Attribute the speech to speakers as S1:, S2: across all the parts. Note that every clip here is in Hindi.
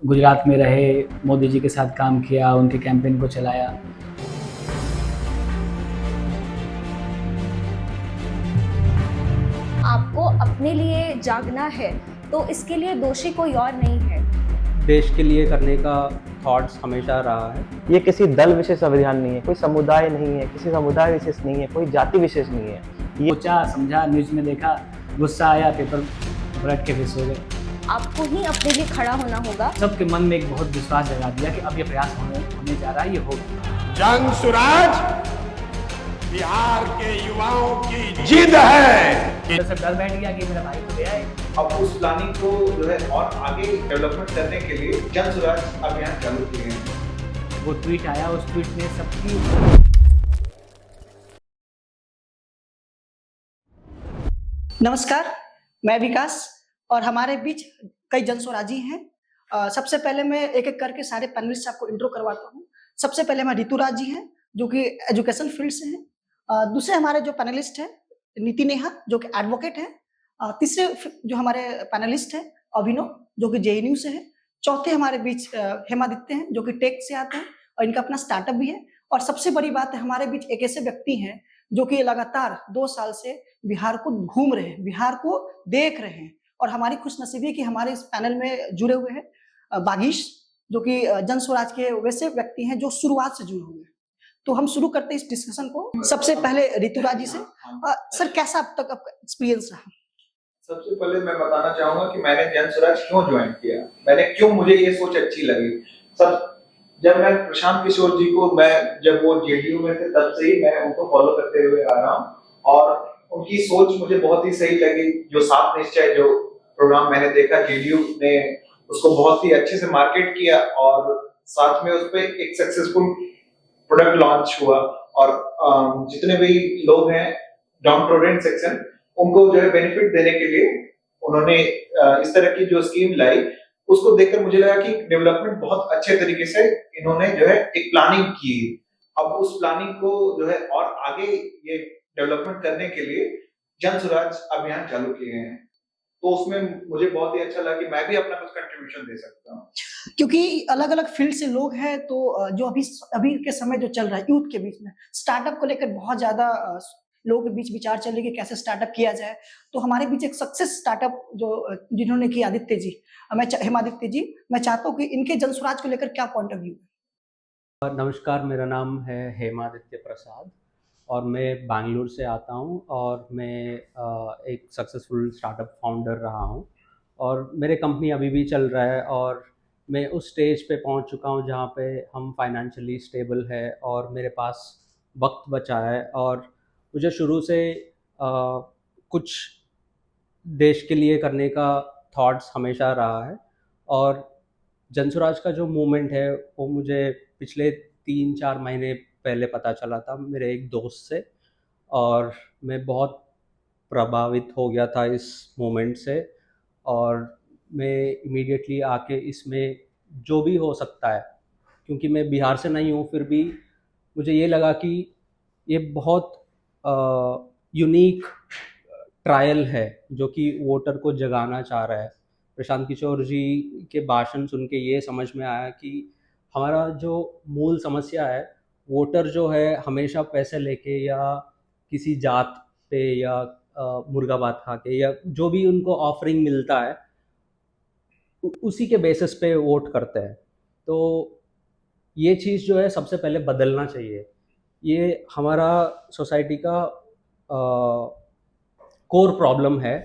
S1: गुजरात में रहे, मोदी जी के साथ काम किया, उनके कैंपेन को चलाया।
S2: आपको अपने लिए जागना है तो इसके लिए दोषी कोई और नहीं है।
S3: देश के लिए करने का थॉट्स हमेशा रहा है।
S4: ये किसी दल विशेष अभियान नहीं है, कोई समुदाय नहीं है, किसी समुदाय विशेष नहीं है, कोई जाति विशेष नहीं है। ये
S1: सोचा, समझा, न्यूज़ में देखा, गुस्सा आया, पेपर पलट के फिर सो गए।
S2: आपको ही अपने लिए खड़ा होना होगा।
S1: सबके मन में एक बहुत विश्वास जगा दिया कि अब ये प्रयास होने जा रहा है, ये होगा।
S5: जंग सुराज बिहार के युवाओं की जिद है।
S1: सब डर बैठ गया कि मेरा भाई तो गया है।
S6: अब उस प्लानिंग को जो है और आगे डेवलपमेंट करने के लिए जन स्वराज अभियान चालू किए हैं।
S1: वो ट्वीट आया, उस ट्वीट ने सबकी।
S7: नमस्कार, मैं विकास और हमारे बीच कई जनस्वराजी हैं। सबसे पहले मैं एक एक करके सारे पैनलिस्ट आपको इंट्रो करवाता हूँ। सबसे पहले हमारे ऋतुराज जी हैं जो कि एजुकेशन फील्ड से हैं। दूसरे हमारे जो पैनलिस्ट हैं नीति नेहा जो कि एडवोकेट हैं। तीसरे जो हमारे पैनलिस्ट हैं अभिनव जो कि जेएनयू से हैं। चौथे हमारे बीच हेमादित्य हैं जो कि टेक से आते हैं और इनका अपना स्टार्टअप भी है। और सबसे बड़ी बात है हमारे बीच एक ऐसे व्यक्ति हैं जो कि लगातार 2 साल से बिहार को घूम रहे हैं, बिहार को देख रहे हैं। और हमारी खुशनसीबी है कि हमारे इस पैनल में जुड़े हुए हैं बागीश जो कि जन स्वराज के वैसे व्यक्ति हैं जो शुरुआत से जुड़े हुए हैं। तो हम शुरू करते हैं इस डिस्कशन को। सबसे पहले ऋतुराज जी से। सर, कैसा अब तक आपका एक्सपीरियंस रहा?
S6: सबसे पहले मैं बताना चाहूंगा कि मैंने जन स्वराज क्यों ज्वाइन किया, मुझे ये सोच अच्छी लगी। सब जब मैं प्रशांत किशोर जी को जब वो जेडीयू में थे तब से ही मैं उनको फॉलो करते हुए आ रहा हूँ और उनकी सोच मुझे बहुत ही सही लगी। जो सात निश्चय जो प्रोग्राम मैंने देखा, जेडीयू ने उसको बहुत ही अच्छे से मार्केट किया और साथ में उस पर एक सक्सेसफुल प्रोडक्ट लॉन्च हुआ। और जितने भी लोग हैं डाउन टोरेंट सेक्शन, उनको जो है बेनिफिट देने के लिए उन्होंने इस तरह की जो स्कीम लाई, उसको देखकर मुझे लगा कि डेवलपमेंट बहुत अच्छे तरीके से इन्होंने जो है एक प्लानिंग की। अब उस प्लानिंग को जो है और आगे ये डेवलपमेंट करने के लिए जन स्वराज अभियान चालू किए हैं। तो उसमें मुझे बहुत ही अच्छा लगा कि मैं भी अपना कुछ कंट्रीब्यूशन दे सकता हूँ।
S7: क्योंकि अलग अलग फील्ड से लोग हैं तो जो अभी के समय जो चल रहा है यूथ के बीच में स्टार्टअप को लेकर बहुत ज्यादा लोगों के बीच विचार चल रही है कि कैसे स्टार्टअप किया जाए। तो हमारे बीच एक सक्सेस स्टार्टअप जिन्होंने किया आदित्य जी, हेमादित्य जी, मैं चाहता हूँ कि इनके जन स्वराज को लेकर क्या पॉइंट ऑफ व्यू है?
S3: नमस्कार, मेरा नाम है हेमादित्य प्रसाद और मैं बैंगलोर से आता हूँ और मैं एक सक्सेसफुल स्टार्टअप फाउंडर रहा हूँ और मेरे कंपनी अभी भी चल रहा है और मैं उस स्टेज पे पहुँच चुका हूँ जहाँ पे हम फाइनेंशियली स्टेबल है और मेरे पास वक्त बचा है। और मुझे शुरू से कुछ देश के लिए करने का थॉट्स हमेशा रहा है और जनस्वराज का जो मूवमेंट है वो मुझे पिछले 3-4 महीने पहले पता चला था मेरे एक दोस्त से और मैं बहुत प्रभावित हो गया था इस मूवमेंट से। और मैं इमीडिएटली आके इसमें जो भी हो सकता है, क्योंकि मैं बिहार से नहीं हूँ, फिर भी मुझे ये लगा कि ये बहुत यूनिक ट्रायल है जो कि वोटर को जगाना चाह रहा है। प्रशांत किशोर जी के भाषण सुन के ये समझ में आया कि हमारा जो मूल समस्या है, वोटर जो है हमेशा पैसे लेके या किसी जात पे या मुर्गा भात खा के या जो भी उनको ऑफरिंग मिलता है उसी के बेसिस पे वोट करते हैं। तो ये चीज़ जो है सबसे पहले बदलना चाहिए। ये हमारा सोसाइटी का कोर प्रॉब्लम है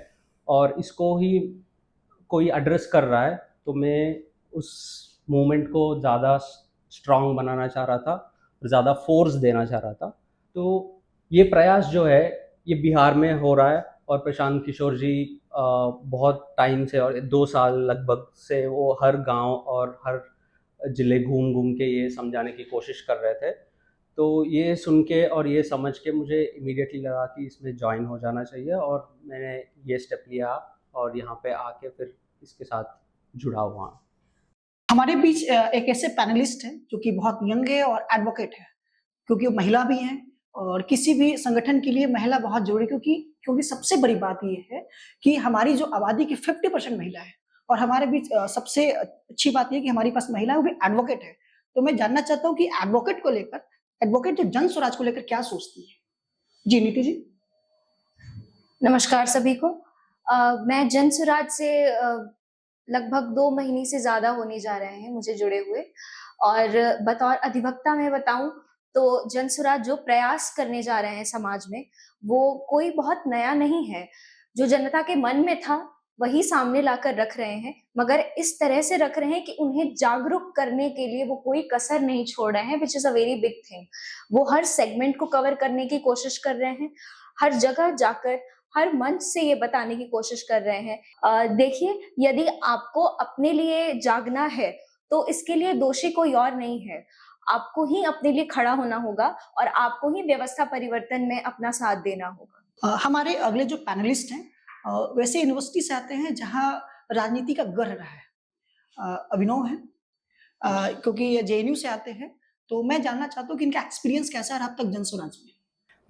S3: और इसको ही कोई एड्रेस कर रहा है, तो मैं उस मूवमेंट को ज़्यादा स्ट्रॉन्ग बनाना चाह रहा था, ज़्यादा फोर्स देना चाह रहा था। तो ये प्रयास जो है ये बिहार में हो रहा है और प्रशांत किशोर जी बहुत टाइम से और 2 साल लगभग से वो हर गांव और हर ज़िले घूम घूम के ये समझाने की कोशिश कर रहे थे। तो ये सुन के और ये समझ के मुझे इमीडिएटली लगा कि इसमें ज्वाइन हो जाना चाहिए और मैंने ये स्टेप लिया और यहाँ पे आके फिर इसके साथ जुड़ा हुआ।
S7: हमारे बीच एक ऐसे पैनलिस्ट हैं जो कि बहुत यंग है और एडवोकेट है, क्योंकि वो महिला भी हैं और किसी भी संगठन के लिए महिला बहुत जरूरी है, क्योंकि सबसे बड़ी बात ये है कि हमारी जो आबादी की 50% महिला है और हमारे बीच सबसे अच्छी बात यह कि हमारे पास महिला है, वो भी एडवोकेट है। तो मैं जानना चाहता हूँ कि एडवोकेट जो जन स्वराज को लेकर क्या सोचती है। जी नीति जी।
S2: नमस्कार सभी को। मैं जन स्वराज से लगभग 2 महीने से ज़्यादा होने जा रहे हैं मुझे जुड़े हुए, और बतौर अधिवक्ता मैं बताऊं तो जन स्वराज जो प्रयास करने जा रहे हैं समाज में, वो कोई बहुत नया नहीं है। जो जनता के मन में था वही सामने लाकर रख रहे हैं, मगर इस तरह से रख रहे हैं कि उन्हें जागरूक करने के लिए वो कोई कसर नहीं छोड़ रहे हैं, which is a very big thing. वो हर सेगमेंट को कवर करने की कोशिश कर रहे हैं, हर जगह जाकर हर मंच से ये बताने की कोशिश कर रहे हैं। देखिए, यदि आपको अपने लिए जागना है तो इसके लिए दोषी कोई और नहीं है। आपको ही अपने लिए खड़ा होना होगा और आपको ही व्यवस्था परिवर्तन में अपना साथ देना होगा।
S7: हमारे अगले जो पैनलिस्ट हैं वैसे यूनिवर्सिटी से आते हैं जहां राजनीति का गढ़ रहा है। अभिनव है, क्योंकि ये जेएनयू से आते हैं, तो मैं जानना चाहता हूँ कि इनका एक्सपीरियंस कैसा रहा अब तक जन स्वराज में।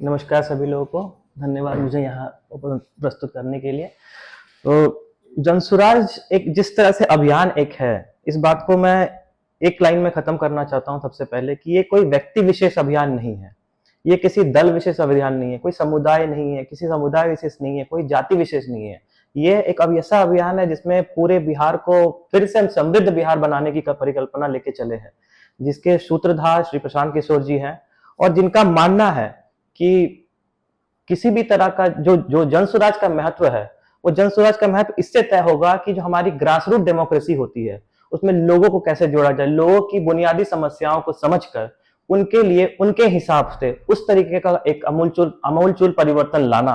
S4: नमस्कार सभी लोगों को, धन्यवाद मुझे यहाँ प्रस्तुत करने के लिए। तो जनसुराज एक जिस तरह से अभियान एक है, इस बात को मैं एक लाइन में खत्म करना चाहता हूँ सबसे पहले कि ये कोई व्यक्ति विशेष अभियान नहीं है, ये किसी दल विशेष अभियान नहीं है, कोई समुदाय नहीं है, किसी समुदाय विशेष नहीं है, कोई जाति विशेष नहीं है। ये एक ऐसा अभियान है जिसमें पूरे बिहार को फिर से हम समृद्ध बिहार बनाने की परिकल्पना लेके चले हैं, जिसके सूत्रधार श्री प्रशांत किशोर जी हैं, और जिनका मानना है कि किसी भी तरह का जो जन स्वराज का महत्व है, वो जन स्वराज का महत्व इससे तय होगा कि जो हमारी ग्रास रूट डेमोक्रेसी होती है उसमें लोगों को कैसे जोड़ा जाए, लोगों की बुनियादी समस्याओं को समझकर उनके लिए उनके हिसाब से उस तरीके का एक अमूलचूल परिवर्तन लाना,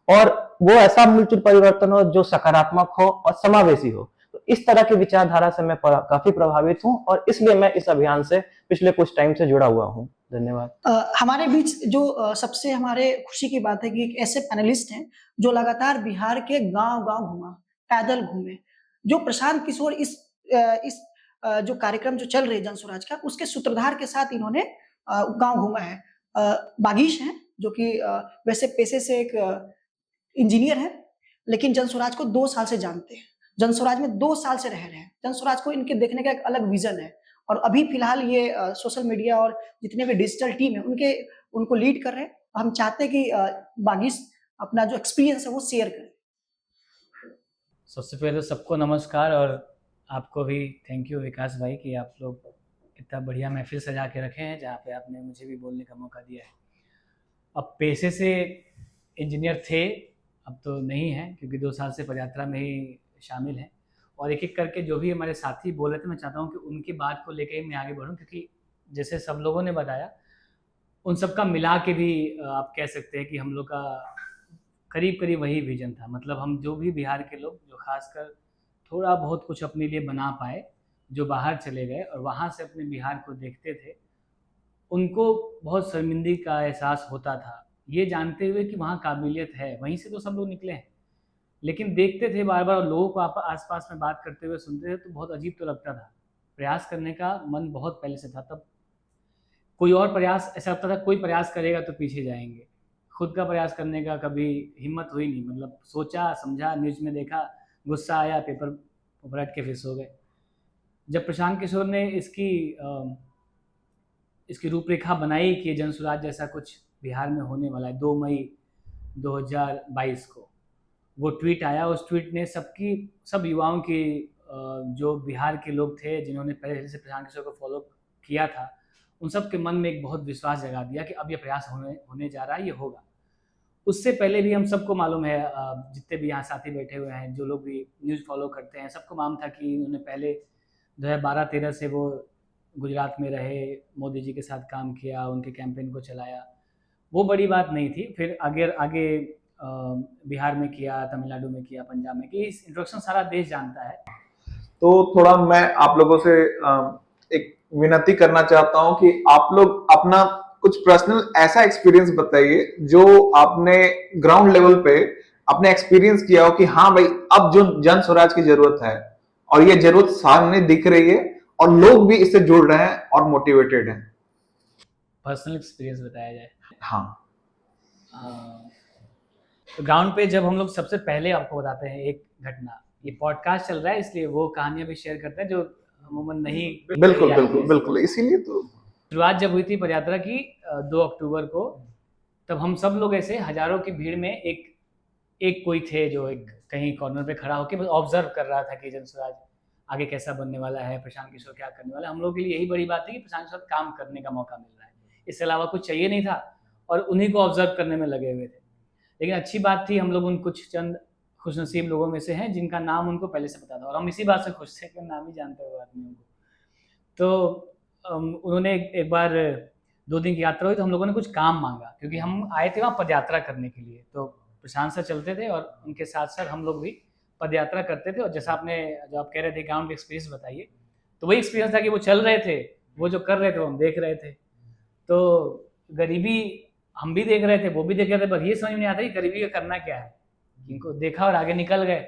S4: और वो ऐसा अमूलचूल परिवर्तन हो जो सकारात्मक हो और समावेशी हो। तो इस तरह की विचारधारा से मैं काफी प्रभावित हूँ और इसलिए मैं इस अभियान से पिछले कुछ टाइम से जुड़ा हुआ हूँ। धन्यवाद।
S7: हमारे बीच जो सबसे हमारे खुशी की बात है कि एक ऐसे पैनलिस्ट हैं जो लगातार बिहार के गांव-गांव घूमा, पैदल घूमे। जो प्रशांत किशोर इस जो कार्यक्रम जो चल रही है जन स्वराज का, उसके सूत्रधार के साथ इन्होंने गांव घूमा है। बागीश हैं जो कि वैसे पेशे से एक इंजीनियर है, लेकिन जन स्वराज को 2 साल से जानते हैं। जन स्वराज में 2 साल से रह रहे हैं। जन स्वराज को इनके देखने का एक अलग विजन है, और अभी फिलहाल ये सोशल मीडिया और जितने भी डिजिटल टीम है उनको लीड कर रहे हैं। हम चाहते हैं कि बागीश अपना जो एक्सपीरियंस है वो शेयर करें।
S1: सबसे पहले सबको नमस्कार, और आपको भी थैंक यू विकास भाई कि आप लोग इतना बढ़िया महफिल सजा के रखे हैं जहाँ पे आपने मुझे भी बोलने का मौका दिया है। अब पेशे से इंजीनियर थे, अब तो नहीं है क्योंकि 2 साल से पदयात्रा में ही शामिल हैं, और एक एक करके जो भी हमारे साथी बोल रहे थे, मैं चाहता हूँ कि उनकी बात को लेकर ही मैं आगे बढ़ूँ, क्योंकि जैसे सब लोगों ने बताया उन सब का मिला के भी आप कह सकते हैं कि हम लोग का करीब करीब वही विजन था। मतलब हम जो भी बिहार के लोग जो खासकर थोड़ा बहुत कुछ अपने लिए बना पाए, जो बाहर चले गए और वहाँ से अपने बिहार को देखते थे, उनको बहुत शर्मिंदगी का एहसास होता था, ये जानते हुए कि वहाँ काबिलियत है। वहीं से तो सब लोग निकले हैं, लेकिन देखते थे बार बार लोगों को आप आसपास में बात करते हुए सुनते थे तो बहुत अजीब तो लगता था। प्रयास करने का मन बहुत पहले से था, तब कोई और प्रयास ऐसा लगता था कोई प्रयास करेगा तो पीछे जाएंगे, खुद का प्रयास करने का कभी हिम्मत हुई नहीं। मतलब सोचा समझा, न्यूज़ में देखा, गुस्सा आया, पेपर पलट के फिर सो गए। जब प्रशांत किशोर ने इसकी रूपरेखा बनाई कि जन स्वराज जैसा कुछ बिहार में होने वाला है, 2 मई 2022 को वो ट्वीट आया। उस ट्वीट ने सब युवाओं की जो बिहार के लोग थे जिन्होंने पहले से प्रशांत किशोर को फॉलो किया था, उन सब के मन में एक बहुत विश्वास जगा दिया कि अब ये प्रयास होने जा रहा है, ये होगा। उससे पहले भी हम सबको मालूम है, जितने भी यहाँ साथी बैठे हुए हैं, जो लोग भी न्यूज़ फॉलो करते हैं, सबको मालूम था कि उन्होंने पहले 2012-13 से वो गुजरात में रहे, मोदी जी के साथ काम किया, उनके कैंपेन को चलाया, वो बड़ी बात नहीं थी। फिर आगे बिहार में किया, तमिलनाडु में किया, पंजाब में किया, इस इंट्रोडक्शन सारा देश जानता है।
S6: तो थोड़ा मैं आप लोगों से एक विनती करना चाहता हूं कि आप लोग अपना कुछ पर्सनल ऐसा एक्सपीरियंस बताइए जो आपने ग्राउंड लेवल पे अपने एक्सपीरियंस किया हो कि हाँ भाई अब जो जन स्वराज की जरूरत है और ये जरूरत सामने दिख रही है और लोग भी इससे जुड़ रहे हैं और मोटिवेटेड हैं।
S1: पर्सनल एक्सपीरियंस बताया जाए?
S6: हाँ।
S1: तो ग्राउंड पे जब हम लोग सबसे पहले आपको बताते हैं एक घटना ये पॉडकास्ट चल रहा है इसलिए वो कहानियां भी शेयर करते हैं जो अमूमन नहीं
S8: बिल्कुल
S1: जाती
S8: बिल्कुल
S1: है।
S8: बिल्कुल, इसीलिए तो
S1: शुरुआत जब हुई थी पदयात्रा की 2 अक्टूबर को, तब हम सब लोग ऐसे हजारों की भीड़ में एक कोई थे जो एक कहीं कॉर्नर पे खड़ा होकर बस ऑब्जर्व कर रहा था कि जनसुराज आगे कैसा बनने वाला है, प्रशांत किशोर क्या करने वाला है। हम लोग के लिए यही बड़ी बात थी कि प्रशांत के साथ काम करने का मौका मिल रहा है, इसके अलावा कुछ चाहिए नहीं था और उन्हीं को ऑब्जर्व करने में लगे हुए थे। लेकिन अच्छी बात थी, हम लोग उन कुछ चंद खुशनसीब लोगों में से हैं जिनका नाम उनको पहले से पता था और हम इसी बात से खुश थे कि नाम ही जानते हुए आदमियों को। तो उन्होंने एक बार 2 दिन की यात्रा हुई तो हम लोगों ने कुछ काम मांगा, क्योंकि हम आए थे वहाँ पदयात्रा करने के लिए। तो प्रशांत सर चलते थे और उनके साथ साथ हम लोग भी पदयात्रा करते थे। और जैसा आपने जो आप कह रहे थे ग्राउंड एक्सपीरियंस बताइए, तो वही एक्सपीरियंस था कि वो चल रहे थे, वो जो कर रहे थे वो हम देख रहे थे। तो गरीबी हम भी देख रहे थे, वो भी देख रहे थे, बस ये समझ में नहीं आता कि गरीबी का करना क्या है। इनको देखा और आगे निकल गए।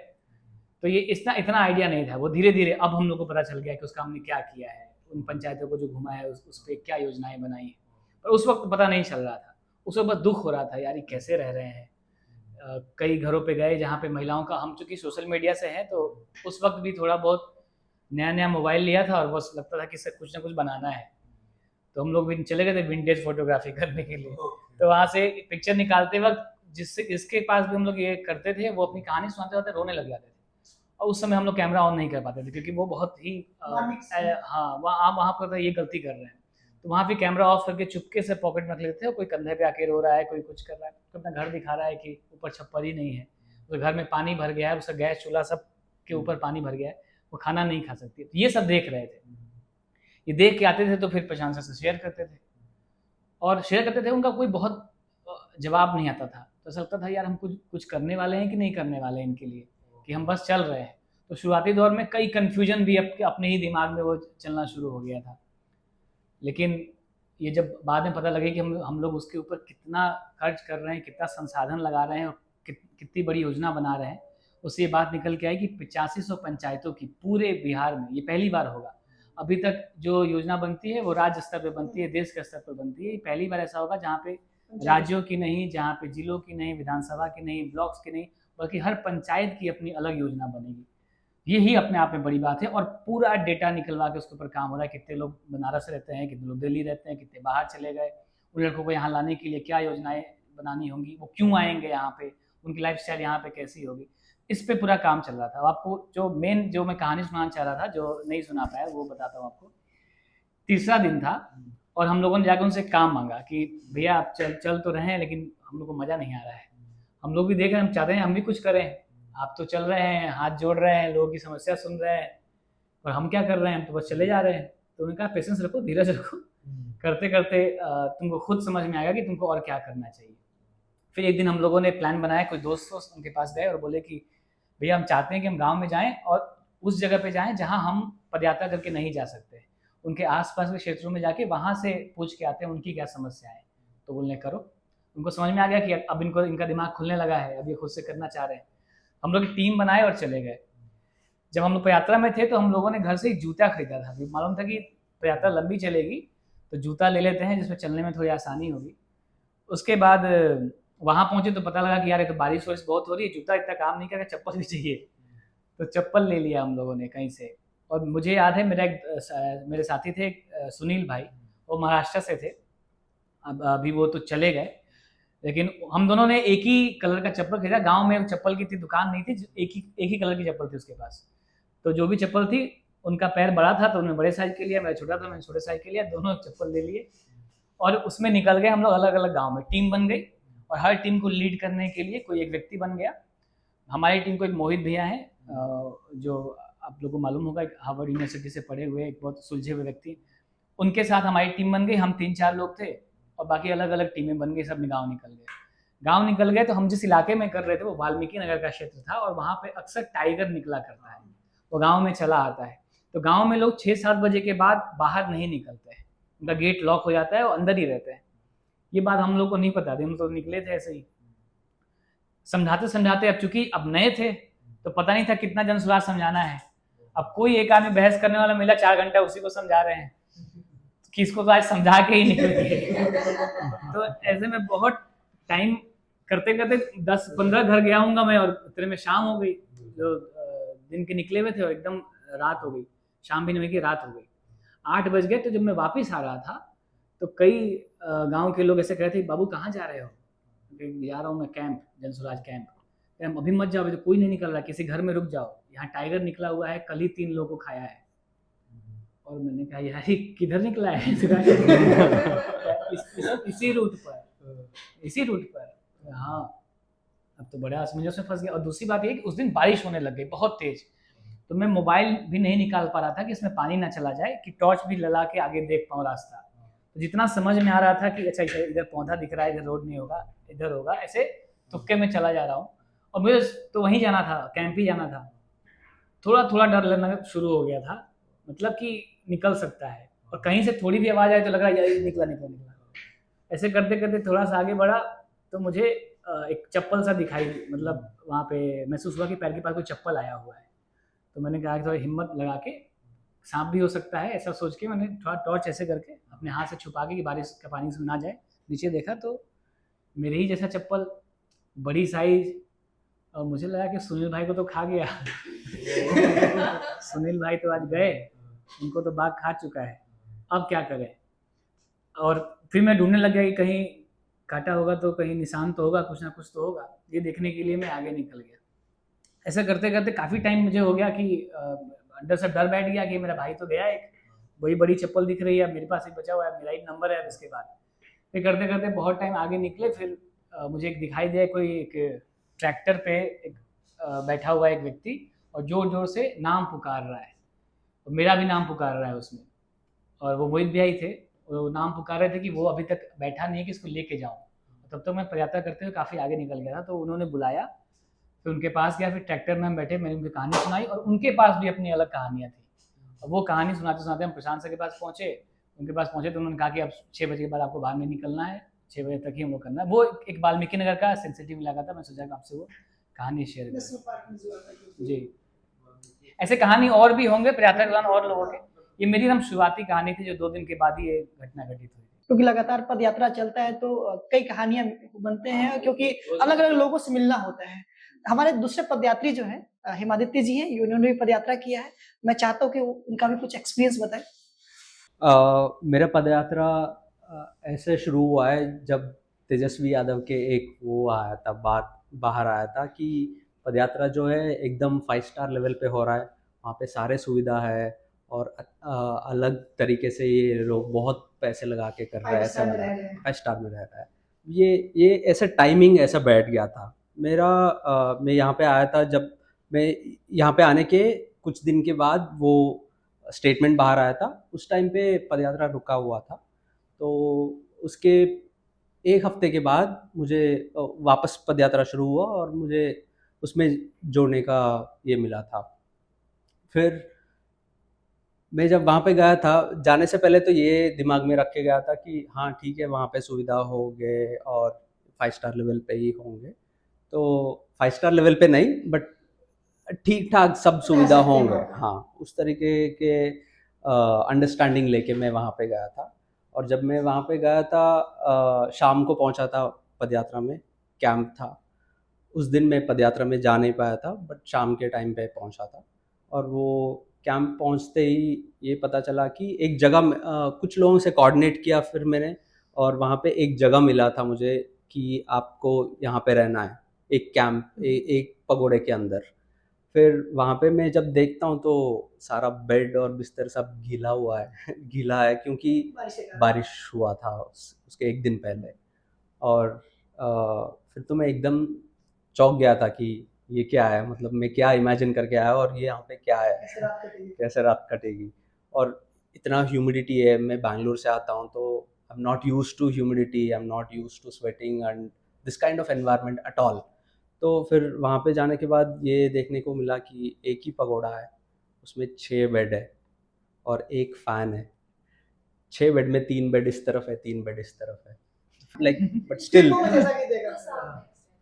S1: तो ये इतना आइडिया नहीं था। वो धीरे धीरे अब हम लोग को पता चल गया कि उसका हमने क्या किया है, उन पंचायतों को जो घुमा है उस पर क्या योजनाएं बनाई हैं। पर उस वक्त पता नहीं चल रहा था, उस वक्त बस दुख हो रहा था, यार ये कैसे रह रहे हैं। कई घरों पे गए जहाँ पे महिलाओं का, हम चूंकि सोशल मीडिया से हैं तो उस वक्त भी थोड़ा बहुत नया मोबाइल लिया था और बस लगता था कि इससे कुछ ना कुछ बनाना है। तो हम लोग भी चले गए थे विंटेज फोटोग्राफी करने के लिए। तो वहाँ से पिक्चर निकालते वक्त जिसके पास भी हम लोग ये करते थे वो अपनी कहानी सुनाते रहते रोने लग जाते थे। और उस समय हम लोग कैमरा ऑन नहीं कर पाते थे क्योंकि वो बहुत ही हाँ वहाँ पर ये गलती कर रहे हैं। तो वहाँ पे कैमरा ऑफ करके चुपके से पॉकेट में रख लेते थे। और कोई कंधे पे आके रो रहा है, कोई कुछ कर रहा है, कोई अपना घर दिखा रहा है कि ऊपर छप्पर ही नहीं है, तो घर में पानी भर गया है, उसका गैस चूल्हा सब के ऊपर पानी भर गया है, वो खाना नहीं खा सकती। तो ये सब देख रहे थे। ये देख के आते थे तो फिर प्रशांत सर से शेयर करते थे और शेयर करते थे। उनका कोई बहुत जवाब नहीं आता था। तो ऐसा लगता था यार हम कुछ करने वाले हैं कि नहीं करने वाले हैं इनके लिए, कि हम बस चल रहे हैं। तो शुरुआती दौर में कई कन्फ्यूजन भी अपने ही दिमाग में वो चलना शुरू हो गया था। लेकिन ये जब बाद में पता लगे कि हम लोग उसके ऊपर कितना खर्च कर रहे हैं, कितना संसाधन लगा रहे हैं और कितनी बड़ी योजना बना रहे हैं, उससे ये बात निकल के आई कि 8500 पंचायतों की पूरे बिहार में ये पहली बार होगा। अभी तक जो योजना बनती है वो राज्य स्तर पर बनती है, देश के स्तर पर बनती है। ये पहली बार ऐसा होगा जहाँ पे राज्यों की नहीं, जहाँ पे जिलों की नहीं, विधानसभा की नहीं, ब्लॉक्स की नहीं, बल्कि हर पंचायत की अपनी अलग योजना बनेगी। यही अपने आप में बड़ी बात है। और पूरा डेटा निकलवा के उसके ऊपर काम हो रहा है। कितने लोग बनारस रहते हैं, कितने लोग दिल्ली रहते हैं, कितने बाहर चले गए, उन लड़कों को यहाँ लाने के लिए क्या योजनाएं बनानी होंगी, वो क्यों आएंगे यहाँ पे, उनकी लाइफस्टाइल यहाँ पे कैसी होगी, इस पे पूरा काम चल रहा था। आपको जो मैं कहानी सुनाना चाह रहा था, जो नहीं सुना पाया, वो बताता हूँ आपको। तीसरा दिन था और हम लोगों ने जाकर उनसे काम मांगा कि भैया आप चल तो रहे हैं लेकिन हम लोग को मज़ा नहीं आ रहा है। हम लोग भी देख रहे हैं, हम चाहते हैं हम भी कुछ करें। आप तो चल रहे हैं, हाथ जोड़ रहे हैं, लोगों की समस्या सुन रहे हैं, और हम क्या कर रहे हैं, हम तो बस चले जा रहे हैं। तो उन्होंने कहा पेशेंस रखो, धीरज रखो, करते करते तुमको खुद समझ में आएगा कि तुमको और क्या करना चाहिए। फिर एक दिन हम लोगों ने प्लान बनाया, कोई दोस्त उनके पास गए और बोले कि भैया हम चाहते हैं कि हम गाँव में जाएँ और उस जगह पर जाएँ जहाँ हम पदयात्रा करके नहीं जा सकते। उनके आसपास के क्षेत्रों में जाके वहाँ से पूछ के आते हैं उनकी क्या समस्या है। तो बोलने करो। उनको समझ में आ गया कि अब इनका दिमाग खुलने लगा है, अब ये खुद से करना चाह रहे हैं। हम लोग टीम बनाए और चले गए। जब हम लोग पदयात्रा में थे तो हम लोगों ने घर से एक जूता खरीदा था। मालूम था कि पदयात्रा लंबी चलेगी तो जूता ले लेते हैं जिसमें चलने में थोड़ी आसानी होगी। उसके बाद वहाँ पहुँचे तो पता लगा कि यार ये तो बारिश वारिश बहुत हो रही है, जूता इतना काम नहीं करेगा, चप्पल भी चाहिए। तो चप्पल ले लिया हम लोगों ने कहीं से। और मुझे याद है मेरे साथी थे सुनील भाई, वो महाराष्ट्र से थे। अभी वो तो चले गए, लेकिन हम दोनों ने एक ही कलर का चप्पल खरीदा। गांव में चप्पल की इतनी दुकान नहीं थी, एक ही कलर की चप्पल थी उसके पास। तो जो भी चप्पल थी, उनका पैर बड़ा था तो उन्होंने बड़े साइज के लिया, मेरा छोटा था मैंने छोटे साइज के लिया, दोनों चप्पल ले लिए और उसमें निकल गए हम लोग। अलग अलग गाँव में टीम बन गई और हर टीम को लीड करने के लिए कोई एक व्यक्ति बन गया। हमारी टीम को एक मोहित भैया हैं, जो आप लोगों को मालूम होगा, हार्वर्ड यूनिवर्सिटी से पढ़े हुए एक बहुत सुलझे हुए व्यक्ति। उनके साथ हमारी टीम बन गई। हम 3-4 लोग थे और बाकी अलग अलग टीमें बन गई। सब गाँव निकल गए। तो हम जिस इलाके में कर रहे थे वो वाल्मीकि नगर का क्षेत्र था और वहाँ पे अक्सर टाइगर निकला करता है, वो गाँव में चला आता है। तो गाँव में लोग 6-7 बजे के बाद बाहर नहीं निकलते हैं, उनका गेट लॉक हो जाता है और अंदर ही रहते हैं। ये बात हम लोग को नहीं पता थी, हम तो निकले थे ऐसे ही समझाते। अब चूंकि अब नए थे तो पता नहीं था कितना जनसुराज समझाना है। अब कोई एक आदमी बहस करने वाला मिला, 4 घंटा उसी को समझा रहे हैं कि इसको तो आज समझा के ही निकलेंगे। तो ऐसे में बहुत टाइम करते 10-15 घर गया हूँगा मैं और उतने में शाम हो गई। जो दिन के निकले हुए थे और एकदम रात हो गई, शाम भी नहीं हुई कि रात हो गई। 8 बज गए, तो जब मैं वापस आ रहा था तो कई गांव के लोग ऐसे कह रहे थे, बाबू कहाँ जा रहे हो? जा रहा हूँ मैं कैंप, जनसुराज कैंप। अभी मत जाओ, अभी तो कोई नहीं निकल रहा, किसी घर में रुक जाओ, यहाँ टाइगर निकला हुआ है, कल ही 3 लोगों को खाया है। और मैंने कहा यार ये किधर निकला है? इसी रूट पर। हाँ, अब तो बड़ा असमंजस में फंस गया। और दूसरी बात ये कि उस दिन बारिश होने लग गई बहुत तेज, तो मैं मोबाइल भी नहीं निकाल पा रहा था कि इसमें पानी ना चला जाए, कि टॉर्च भी लगा के आगे देख पाऊँ रास्ता। तो जितना समझ में आ रहा था कि अच्छा इधर पौधा दिख रहा है, इधर रोड नहीं होगा, इधर होगा, ऐसे तुक्के में चला जा रहा हूँ। और मुझे तो वहीं जाना था, कैंप ही जाना था। थोड़ा थोड़ा डर लगना शुरू हो गया था, मतलब कि निकल सकता है, और कहीं से थोड़ी भी आवाज़ आए तो लग रहा है यार निकला। ऐसे करते करते थोड़ा सा आगे बढ़ा तो मुझे एक चप्पल सा दिखाई, मतलब वहाँ पे महसूस हुआ कि पैर के पास कोई चप्पल आया हुआ है। तो मैंने कहा कि थोड़ा हिम्मत लगा के, सांप भी हो सकता है ऐसा सोच के, मैंने थोड़ा टॉर्च ऐसे करके अपने हाथ से छुपा के कि बारिश का पानी ना जाए, नीचे देखा तो मेरे ही जैसा चप्पल, बड़ी साइज। और मुझे लगा कि सुनील भाई को तो खा गया। सुनील भाई तो आज गए, उनको तो बाघ खा चुका है, अब क्या करें? और फिर मैं ढूंढने लग गया कि कहीं काटा होगा तो कहीं निशान तो होगा, कुछ ना कुछ तो होगा। ये देखने के लिए मैं आगे निकल गया। ऐसा करते करते काफ़ी टाइम मुझे हो गया कि अंदर से डर बैठ गया कि मेरा भाई तो गया, एक वही बड़ी चप्पल दिख रही है, मेरे पास ही बचा हुआ है, मेरा ही नंबर है। इसके बाद फिर करते करते बहुत टाइम आगे निकले, फिर मुझे एक दिखाई दिया, कोई एक ट्रैक्टर पे एक बैठा हुआ एक व्यक्ति, और जोर जोर से नाम पुकार रहा है, और मेरा भी नाम पुकार रहा है उसमें। और वो मोहित भैया ही थे, वो नाम पुकार रहे थे कि वो अभी तक बैठा नहीं है, कि इसको लेके जाओ। तब तक मैं पदयात्रा करते हुए काफ़ी आगे निकल गया था, तो उन्होंने बुलाया, फिर उनके पास गया, फिर ट्रैक्टर में हम बैठे, मैंने उनकी कहानी सुनाई, और उनके पास भी अपनी अलग कहानियाँ थी। और वो कहानी सुनाते सुनाते हम प्रशांत सर के पास पहुँचे। उनके पास पहुँचे तो उन्होंने कहा कि अब 6 बजे के बाद आपको बाहर नहीं निकलना है, 6 बजे तक ही हम लोग करना है। वो एक वाल्मीकि नगर का सेंसिटिव इलाका था, मैं सोचा कि आपसे वो कहानी शेयर करूँ। जी, ऐसे कहानी और भी होंगे प्रयात्रा के दौरान और लोगों के। ये मेरी एकदम शुरुआती कहानी थी, जो 2 दिन के बाद ही ये घटना घटित हुई।
S7: क्योंकि लगातार पद यात्रा चलता है तो कई कहानियां बनते हैं, क्योंकि अलग अलग लोगों से मिलना होता है। हमारे दूसरे पदयात्री जो है हेमादित्य जी हैं, उन्होंने भी पदयात्रा किया है। मैं चाहता हूँ कि उनका भी कुछ एक्सपीरियंस बताएं।
S3: मेरा पदयात्रा ऐसे शुरू हुआ है जब तेजस्वी यादव के एक वो आया था, बात बाहर आया था कि पदयात्रा जो है एकदम 5 स्टार लेवल पे हो रहा है, वहाँ पे सारे सुविधा है, और अलग तरीके से ये लोग बहुत पैसे लगा के कर रहे हैं, ऐसा लग रहा है 5 स्टार में रह रहा है। ये ऐसा टाइमिंग ऐसा बैठ गया था मेरा। मैं यहाँ पे आया था, जब मैं यहाँ पे आने के कुछ दिन के बाद वो स्टेटमेंट बाहर आया था, उस टाइम पे पदयात्रा रुका हुआ था। तो उसके 1 हफ्ते के बाद मुझे वापस पदयात्रा शुरू हुआ, और मुझे उसमें जोड़ने का ये मिला था। फिर मैं जब वहाँ पे गया था, जाने से पहले तो ये दिमाग में रख के गया था कि हाँ ठीक है, वहाँ पे सुविधा होंगे और 5 स्टार लेवल पे ही होंगे। तो 5 स्टार लेवल पे नहीं, बट ठीक ठाक सब सुविधा होंगे, हाँ, उस तरीके के अंडरस्टैंडिंग लेके मैं वहाँ पे गया था। और जब मैं वहाँ पे गया था, शाम को पहुँचा था पदयात्रा में, कैंप था। उस दिन मैं पदयात्रा में जा नहीं पाया था, बट शाम के टाइम पे पहुँचा था। और वो कैंप पहुँचते ही ये पता चला कि एक जगह कुछ लोगों से कोऑर्डिनेट किया फिर मैंने, और वहाँ पे एक जगह मिला था मुझे कि आपको यहाँ पे रहना है, एक कैंप एक पगोड़े के अंदर। फिर वहाँ पे मैं जब देखता हूँ तो सारा बेड और बिस्तर सब गीला हुआ है गीला है, क्योंकि बारिश हुआ था उसके 1 दिन पहले। और फिर तो मैं एकदम चौंक गया था कि ये क्या है, मतलब मैं क्या इमेजिन करके आया, और ये यहाँ पे क्या है, कैसे रात कटेगी। और इतना ह्यूमिडिटी है, मैं बैंगलोर से आता हूँ, तो I am not used to humidity, I am not used to sweating and this kind of environment at all. तो फिर वहाँ पे जाने के बाद ये देखने को मिला कि एक ही पगोड़ा है, उसमें 6 बेड है और 1 फैन है। 6 बेड में 3 बेड इस तरफ है, 3 बेड इस तरफ है, like but still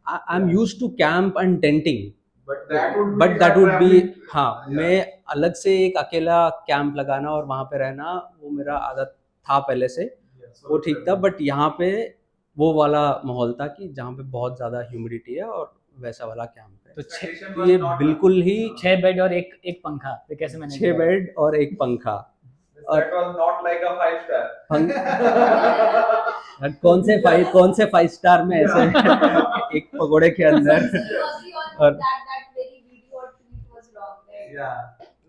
S3: I am used to camp and tenting, but that would be, हाँ, मैं अलग से एक अकेला कैंप लगाना और वहाँ पे रहना, वो मेरा आदत था पहले से, वो ठीक था। बट यहाँ पे वो वाला माहौल था कि जहाँ पे बहुत ज़्यादा ह्यूमिडिटी है, और वैसा वाला कैंप है। पे।
S1: तो
S3: तो ये बिल्कुल ही
S1: 6 बेड और एक पंखा, तो कैसे मैंने
S3: 6 बेड और एक पंखा।
S6: That was not like a 5 star.
S3: कौन से 5 स्टार में ऐसे एक पकोड़े के अंदर और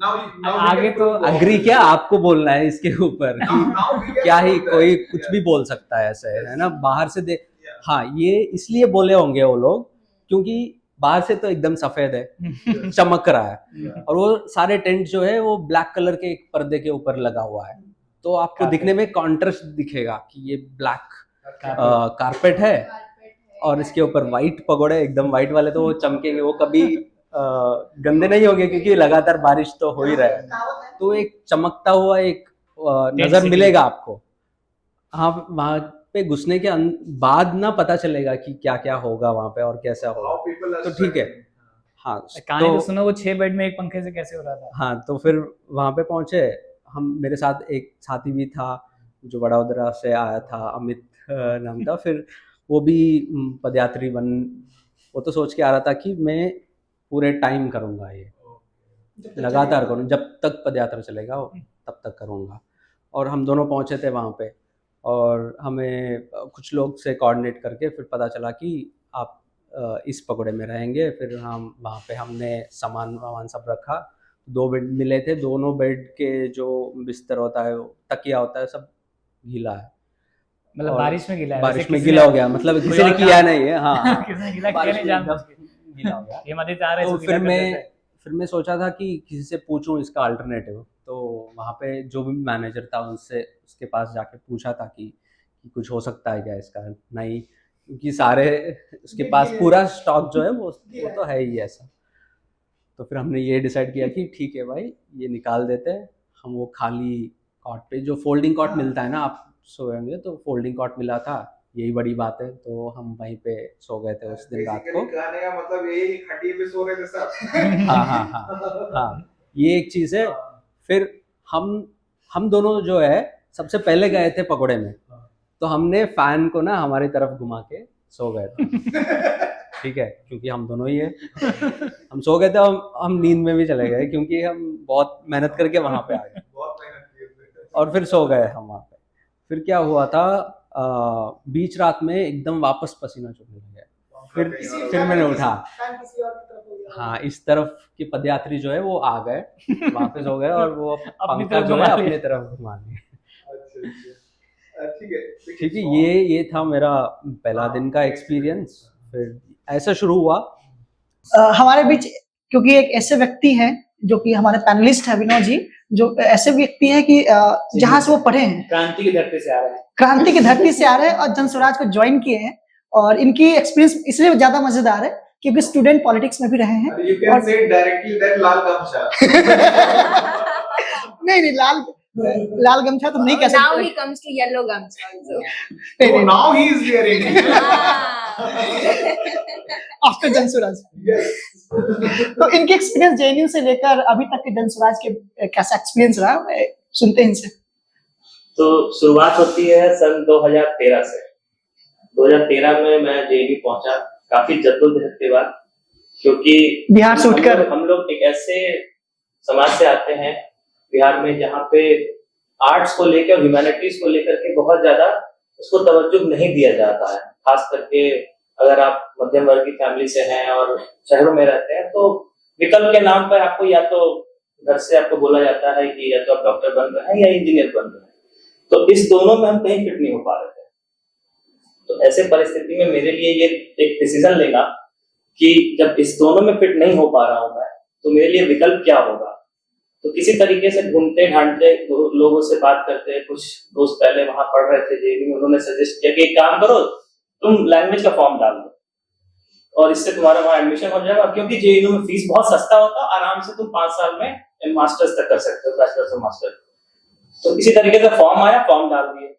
S6: Now
S1: आगे तो
S3: अग्री क्या आपको बोलना है इसके ऊपर कि क्या ही कोई कुछ भी बोल सकता है ऐसे, है ना, बाहर से हाँ, ये इसलिए बोले होंगे वो लोग क्योंकि बाहर से तो एकदम सफेद है, चमक रहा है, और वो सारे टेंट जो है वो ब्लैक कलर के एक पर्दे के ऊपर लगा हुआ है, तो आपको दिखने में कॉन्ट्रास्ट दिखेगा कि ये ब्लैक कारपेट है और इसके ऊपर व्हाइट पगोड़े, एकदम व्हाइट वाले, तो वो चमकेंगे, वो कभी गंदे नहीं होंगे क्योंकि लगातार बारिश तो हो ही रहा है, तो एक चमकता हुआ एक नजर मिलेगा आपको। हाँ, वहां पे घुसने के बाद ना पता चलेगा कि क्या क्या होगा वहां पे और कैसा होगा, तो ठीक है। हाँ,
S1: कहानी तो सुनो, वो 6 बेड में एक पंखे से कैसे हो रहा था।
S3: हाँ, तो फिर वहां पे पहुंचे हम, मेरे साथ एक साथी भी था जो वडोदरा से आया था, अमित नाम था, फिर वो भी पदयात्री वो तो सोच के आ रहा था कि मैं पूरे टाइम करूँगा, ये लगातार करूँ, जब तक पदयात्रा चलेगा तब तक करूँगा। और हम दोनों पहुँचे थे वहाँ पे, और हमें कुछ लोग से कोऑर्डिनेट करके फिर पता चला कि आप इस पगोड़े में रहेंगे। फिर हम वहाँ पे हमने सामान वामान सब रखा, 2 बेड मिले थे, दोनों बेड के जो बिस्तर होता है, तकिया होता है, सब गीला है,
S1: मतलब बारिश में गीला है,
S3: बारिश में गीला हो गया, मतलब किसी ने किया नहीं है। हाँ,
S1: किसने गीला किया
S3: बारिश
S1: नहीं
S3: में
S1: जानता,
S3: एकदम गीला हो गया।
S1: ये मदद आ रहा है,
S3: तो फिर मैं सोचा था कि किसी से पूछूं इसका अल्टरनेटिव, तो वहाँ पे जो भी मैनेजर था उनसे, उसके पास जाके पूछा था कि कुछ हो सकता है क्या इसका। नहीं, क्योंकि सारे उसके पास पूरा स्टॉक जो है वो तो है ही ऐसा। तो फिर हमने ये डिसाइड किया कि ठीक है भाई, ये निकाल देते हैं हम। वो खाली कॉट पे जो फोल्डिंग कॉट मिलता है ना, आप सोए होंगे, तो फोल्डिंग कॉट मिला था, यही बड़ी बात है, तो हम वहीं पे सो गए थे उस दिन रात को।
S6: कहने का मतलब यही, खटिया पे सो रहे थे सब।
S3: हाँ, ये एक चीज है। फिर हम दोनों जो है सबसे पहले गए थे पकोड़े में, तो हमने फैन को ना हमारी तरफ घुमा के सो गए थे। ठीक है, क्योंकि हम दोनों ही है, हम सो गए थे, हम नींद में भी चले गए क्योंकि हम बहुत मेहनत करके वहां पे आ गए, और फिर सो गए हम वहां पे। फिर क्या हुआ था, बीच रात में एकदम वापस पसीना छूटने लगा, फिर मैंने उठा, हाँ, इस तरफ की पदयात्री जो है वो आ गए, वापस हो गए, और वो पंखा जो है अपनी तरफ घुमा लिए। ठीक है, ये था मेरा पहला दिन का एक्सपीरियंस। फिर ऐसा शुरू हुआ।
S7: हमारे बीच क्योंकि एक ऐसे व्यक्ति हैं जो कि हमारे पैनलिस्ट है विनोद जी, जो ऐसे व्यक्ति हैं कि जहां से वो पढ़े हैं,
S1: क्रांति की धरती से आ रहे हैं,
S7: क्रांति की धरती से आ रहे हैं और जन स्वराज को ज्वाइन किए हैं, और इनकी एक्सपीरियंस इसलिए ज्यादा मजेदार है क्योंकि स्टूडेंट पॉलिटिक्स में भी रहे हैं।
S6: You can say directly that लाल गमछा।
S7: नहीं, लाल गमछा तो नहीं कह
S2: Now
S7: सकते।
S2: he comes to yellow gamcha also.
S7: नहीं,
S6: Now he is wearing it।
S7: After जन स्वराज। तो इनके एक्सपीरियंस जेएनयू से लेकर अभी तक के जन स्वराज के कैसा एक्सपीरियंस रहा, सुनते हैं इनसे।
S8: तो शुरुआत होती है सन 2013 से। 2013 में मैं जेएनयू पहुंचा, काफी जद्दोजहद के बाद, क्योंकि
S7: बिहार से उठकर
S8: हम लोग एक ऐसे समाज से आते हैं बिहार में जहाँ पे आर्ट्स को लेकर और ह्यूमैनिटीज को लेकर के बहुत ज्यादा उसको तवज्जो नहीं दिया जाता है। खास करके अगर आप मध्यम वर्ग की फैमिली से हैं और शहरों में रहते हैं, तो विकल्प के नाम पर आपको या तो घर से आपको बोला जाता है कि या तो आप डॉक्टर बन रहे हैं या इंजीनियर बन रहे हैं, तो इस दोनों में हम कहीं फिट नहीं हो पा रहे थे। तो ऐसे परिस्थिति में मेरे लिए ये एक डिसीजन लेना कि जब इस दोनों में फिट नहीं हो पा रहा हूं मैं, तो मेरे लिए विकल्प क्या होगा। तो किसी तरीके से ढूंढते ढांढते लोगों से बात करते, कुछ दोस्त पहले वहां पढ़ रहे थे जेएनयू में, उन्होंने सजेस्ट किया कि एक काम करो, तुम लैंग्वेज का फॉर्म डाल दो और इससे तुम्हारा वहां एडमिशन हो जाएगा, क्योंकि जेएनयू में फीस बहुत सस्ता होता है, आराम से तुम 5 साल में मास्टर्स तक कर सकते हो, बैचलर्स और मास्टर। तो किसी तरीके से फॉर्म आया, फॉर्म डाल दिए।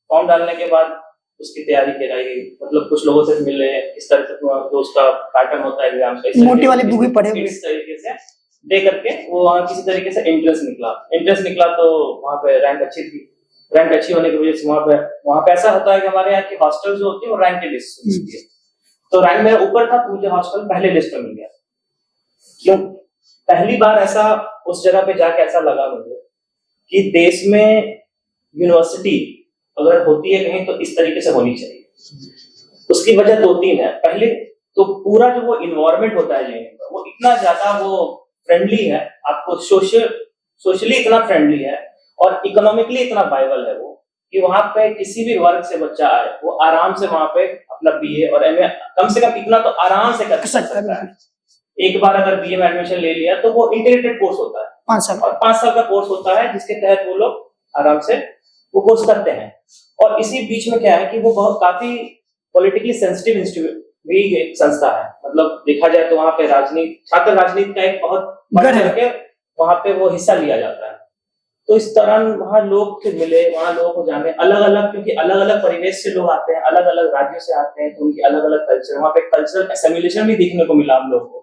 S8: फॉर्म डालने के बाद उसकी तैयारी कराई गई, मतलब कुछ लोगों से मिले, इस तरह से जो उसका पैटर्न होता है एग्जाम का,
S7: मोटी वाली बुक भी पढ़े हुए,
S8: इस तरीके से दे करके वो वहाँ किसी तरीके से एंट्रेंस निकला तो वहाँ पे रैंक अच्छी थी। रैंक अच्छी होने की वजह से वहाँ पे ऐसा होता है कि हमारे यहाँ की हॉस्टल जो होती है वो रैंक के लिस्ट में होती है। तो रैंक मेरा ऊपर था, तो मुझे हॉस्टल पहले लिस्ट में मिल गया। क्यों पहली बार ऐसा उस जगह पे जाके ऐसा लगा मुझे कि देश में यूनिवर्सिटी अगर होती है कहीं तो इस तरीके से होनी चाहिए। उसकी वजह 2-3 है। पहले तो पूरा जो वो इन्वायरमेंट होता है JNU का, वो इतना ज्यादा वो फ्रेंडली है, आपको सोशली इतना फ्रेंडली है और इकोनॉमिकली इतना वाइबल है वो, कि वहां पे किसी भी वर्ग से बच्चा आए वो आराम से वहां पे अपना BA और MA कम से कम इतना तो आराम से कर सकता है। एक बार अगर BA में एडमिशन ले लिया तो वो इंटीग्रेटेड कोर्स होता है
S7: 5 साल
S8: और 5 साल का कोर्स होता है, जिसके तहत वो लोग आराम से वो कोर्स करते हैं। और इसी बीच में क्या है कि वो बहुत काफी पॉलिटिकली सेंसिटिव इंस्टीट्यूट भी एक संस्था है, मतलब देखा जाए तो वहाँ पे छात्र राजनीति का एक बहुत बढ़ करके वहाँ पे वो हिस्सा लिया जाता है। तो इस दौरान वहाँ लोग से मिले, वहाँ लोगों को जाने अलग अलग, क्योंकि अलग अलग परिवेश से लोग आते हैं, अलग अलग राज्यों से आते हैं, तो उनकी अलग अलग कल्चर, वहाँ पे कल्चरल एसिमिलेशन भी देखने को मिला हम लोग को,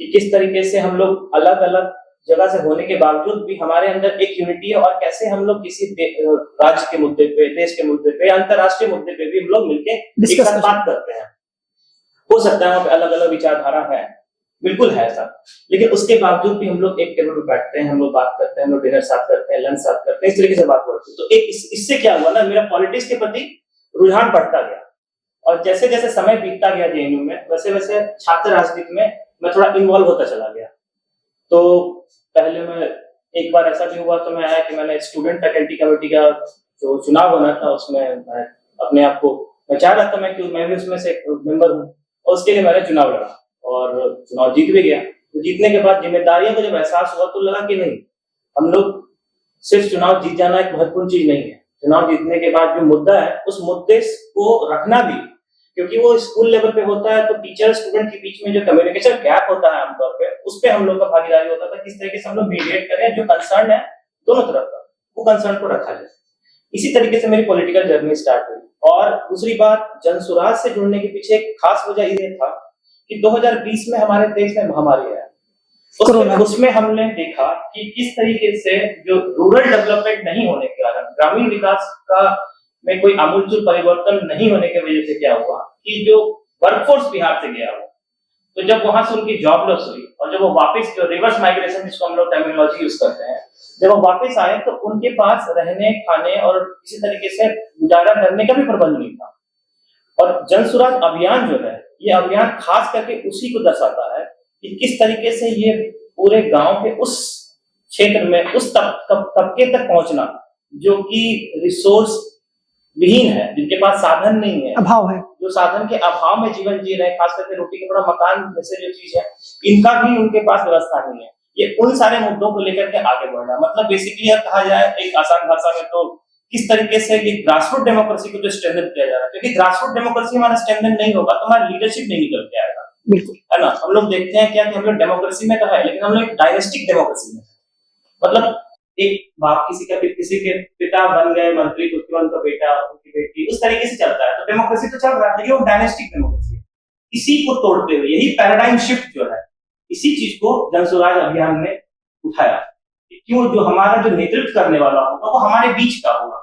S8: कि किस तरीके से हम लोग अलग अलग जगह से होने के बावजूद भी हमारे अंदर एक यूनिटी है, और कैसे हम लोग किसी राज्य के मुद्दे पे, देश के मुद्दे पे, अंतर्राष्ट्रीय मुद्दे पे भी हम लोग मिलके एक साथ बात करते हैं। हो सकता है वहाँ पे अलग अलग विचारधारा है, बिल्कुल है ऐसा, लेकिन उसके बावजूद भी हम लोग एक टेबल पर बैठते हैं, हम लोग बात करते हैं, हम लोग डिनर साथ करते हैं, लंच साथ करते हैं, इस तरीके से बात करते हैं। तो एक इससे क्या हुआ ना, मेरा पॉलिटिक्स के प्रति रुझान बढ़ता गया, और जैसे जैसे समय बीतता गया JNU में, वैसे वैसे छात्र राजनीति में मैं थोड़ा इन्वॉल्व होता चला गया। तो पहले मैं एक बार ऐसा भी हुआ, तो मैं आया कि मैंने स्टूडेंट फैकल्टी कमेटी का जो चुनाव होना था उसमें मैं अपने आप को मैं चाह रहा था मैं भी उसमें से एक मेंबर हूँ, और उसके लिए मैंने चुनाव लड़ा और चुनाव जीत भी गया। तो जीतने के बाद जिम्मेदारियों का जब एहसास हुआ तो लगा कि नहीं, हम लोग सिर्फ चुनाव जीत जाना एक महत्वपूर्ण चीज नहीं है, चुनाव जीतने के बाद जो मुद्दा है उस मुद्दे को रखना भी, क्योंकि वो स्कूल लेवल पे होता है तो टीचर स्टूडेंट के बीच में जो कम्युनिकेशन गैप होता है आमतौर पे, उस पे हम लोग का भागीदारी होता था, किस तरीके से हम लोग मीडिएट करें, जो कंसर्न है दोनों तरफ का वो कंसर्न को रखा जाए। इसी तरीके से मेरी पॉलिटिकल जर्नी स्टार्ट हुई। और दूसरी बात, जनसुराज से जुड़ने के पीछे एक खास वजह ये था कि 2020 में हमारे देश में महामारी है, उसमें हमने देखा कि किस तरीके से जो रूरल डेवलपमेंट नहीं होने के कारण, ग्रामीण विकास का में कोई आमूलचूल परिवर्तन नहीं होने की वजह से क्या हुआ कि जो वर्कफोर्स बिहार से गया हुआ, तो जब वहां से उनकी जॉब लॉस हुई और जब वो वापस, जो रिवर्स माइग्रेशन जिसको हम लोग टर्मिनोलॉजी यूज करते हैं, जब वो वापस आए तो उनके पास रहने खाने और किसी तरीके से गुजारा करने का भी प्रबंध नहीं था। और जनसुराज अभियान जो है, ये अभियान खास करके उसी को दर्शाता है कि किस तरीके से ये पूरे गांव के उस क्षेत्र में उस तबके तक पहुंचना जो कि रिसोर्स विहीन है, जिनके पास साधन नहीं है,
S7: अभाव है,
S8: जो साधन के अभाव में जीवन जी रहे हैं, खास करके रोटी कपड़ा मकान जैसे जो चीज है, इनका भी उनके पास व्यवस्था नहीं है। ये उन सारे मुद्दों को लेकर के आगे बढ़ रहा है। मतलब बेसिकली अगर कहा जाए एक आसान भाषा में, तो किस तरीके से ग्रासरूट डेमोक्रेसी को जो स्ट्रेंथन किया जा रहा है, क्योंकि ग्रासरूट डेमोक्रेसी हमारा स्ट्रेंथन नहीं होगा तो हमारा लीडरशिप नहीं निकल के आएगा,
S7: बिल्कुल
S8: है ना। हम लोग देखते हैं क्या कि हम लोग डेमोक्रेसी में तो है, लेकिन हम लोग एक डायनेस्टिक डेमोक्रेसी में, मतलब एक बाप किसी के पिता बन गए मंत्री, तो उसके बाद उनका बेटा, उनकी बेटी, उस तरीके से चलता है। तो डेमोक्रेसी तो चल रहा है, लेकिन वो डायनेस्टिक डेमोक्रेसी है। इसी को तोड़ते हुए, यही पैराडाइम शिफ्ट जो है, इसी चीज को जनसुराज अभियान ने उठाया। क्यों, जो हमारा जो नेतृत्व करने वाला होगा वो हमारे बीच का होगा।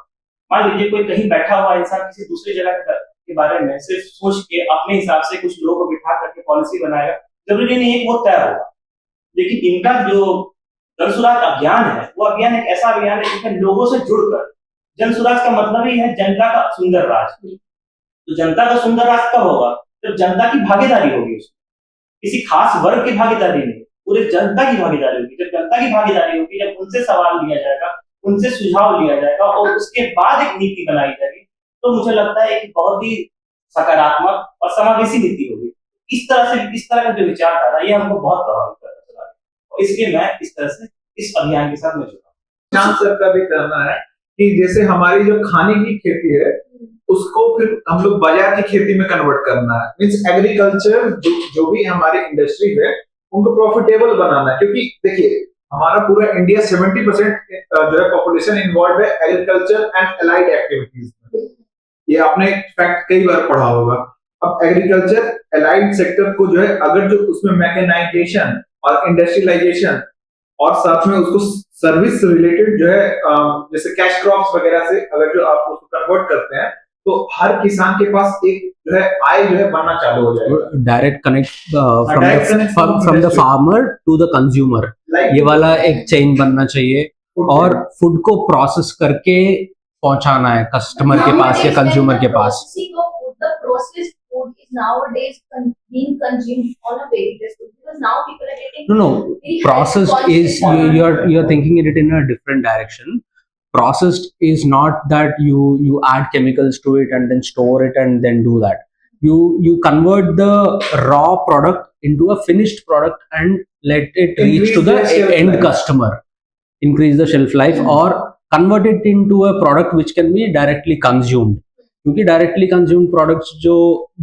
S8: मान लीजिए कोई कहीं बैठा हुआ इंसान किसी दूसरी जगह के बारे में सिर्फ सोच के अपने हिसाब से कुछ लोगों को बिठा करके पॉलिसी बनाएगा, जरूरी नहीं है कि वो तय होगा। लेकिन इनका जो जनसुराज अभियान है, वो अभियान एक ऐसा अभियान है जिसमें लोगों से जुड़कर, जनसुराज का मतलब ही है जनता का सुंदर राज। तो जनता का सुंदर राज कब होगा, जब जनता की भागीदारी होगी, उसमें किसी खास वर्ग की भागीदारी नहीं, पूरे जनता की भागीदारी होगी। जब जनता की भागीदारी होगी, जब उनसे सवाल लिया जाएगा, उनसे सुझाव लिया जाएगा और उसके बाद एक नीति बनाई जाएगी, तो मुझे लगता है एक बहुत ही सकारात्मक और समावेशी नीति होगी। इस तरह का जो विचारधारा, ये हमको बहुत प्रभावित करता है, और इसलिए मैं इस तरह से इस अभियान के साथ में जुड़ा।
S6: शाम सर का भी कहना है कि जैसे हमारी जो खाने की खेती है उसको फिर हम लोग बाजार की खेती में कन्वर्ट करना है, मींस एग्रीकल्चर जो भी हमारी इंडस्ट्री है उनको प्रॉफिटेबल बनाना है। क्योंकि देखिए हमारा पूरा इंडिया 70% जो है पॉपुलेशन इन्वॉल्व है एग्रीकल्चर एंड एलाइड एक्टिविटीज में। ये आपने फैक्ट कई बार पढ़ा होगा। अब एग्रीकल्चर एलाइड सेक्टर को जो है, अगर जो उसमें मैकेनाइजेशन और इंडस्ट्रियलाइजेशन और साथ में उसको सर्विस रिलेटेड जो है, जैसे कैश क्रॉप्स वगैरह से अगर जो आप उसको कन्वर्ट करते हैं, तो हर किसान के पास एक जो है आय जो है बनना चालू हो जाएगा।
S3: Direct connect
S6: direct connect from
S3: from the
S6: industry.
S3: Farmer to the consumer,
S6: Like
S3: ये वाला एक चेन बनना चाहिए।
S6: food
S3: और
S6: chain.
S3: फूड को प्रोसेस करके पहुंचाना है कस्टमर के पास या कंज्यूमर के पास।
S2: The processed food is nowadays being consumed on a very less food because now people are getting
S3: No,
S2: very
S3: processed
S2: health
S3: is
S2: conscious.
S3: you're thinking it in a different direction. Processed is not that you add chemicals to it and then store it and then do that. You convert the raw product into a finished product and let it reach
S6: Increase
S3: to the
S6: the shelf
S3: end
S6: life.
S3: customer. Increase the shelf life or convert it into a product which can be directly consumed. क्योंकि डायरेक्टली कंज्यूम्ड प्रोडक्ट्स जो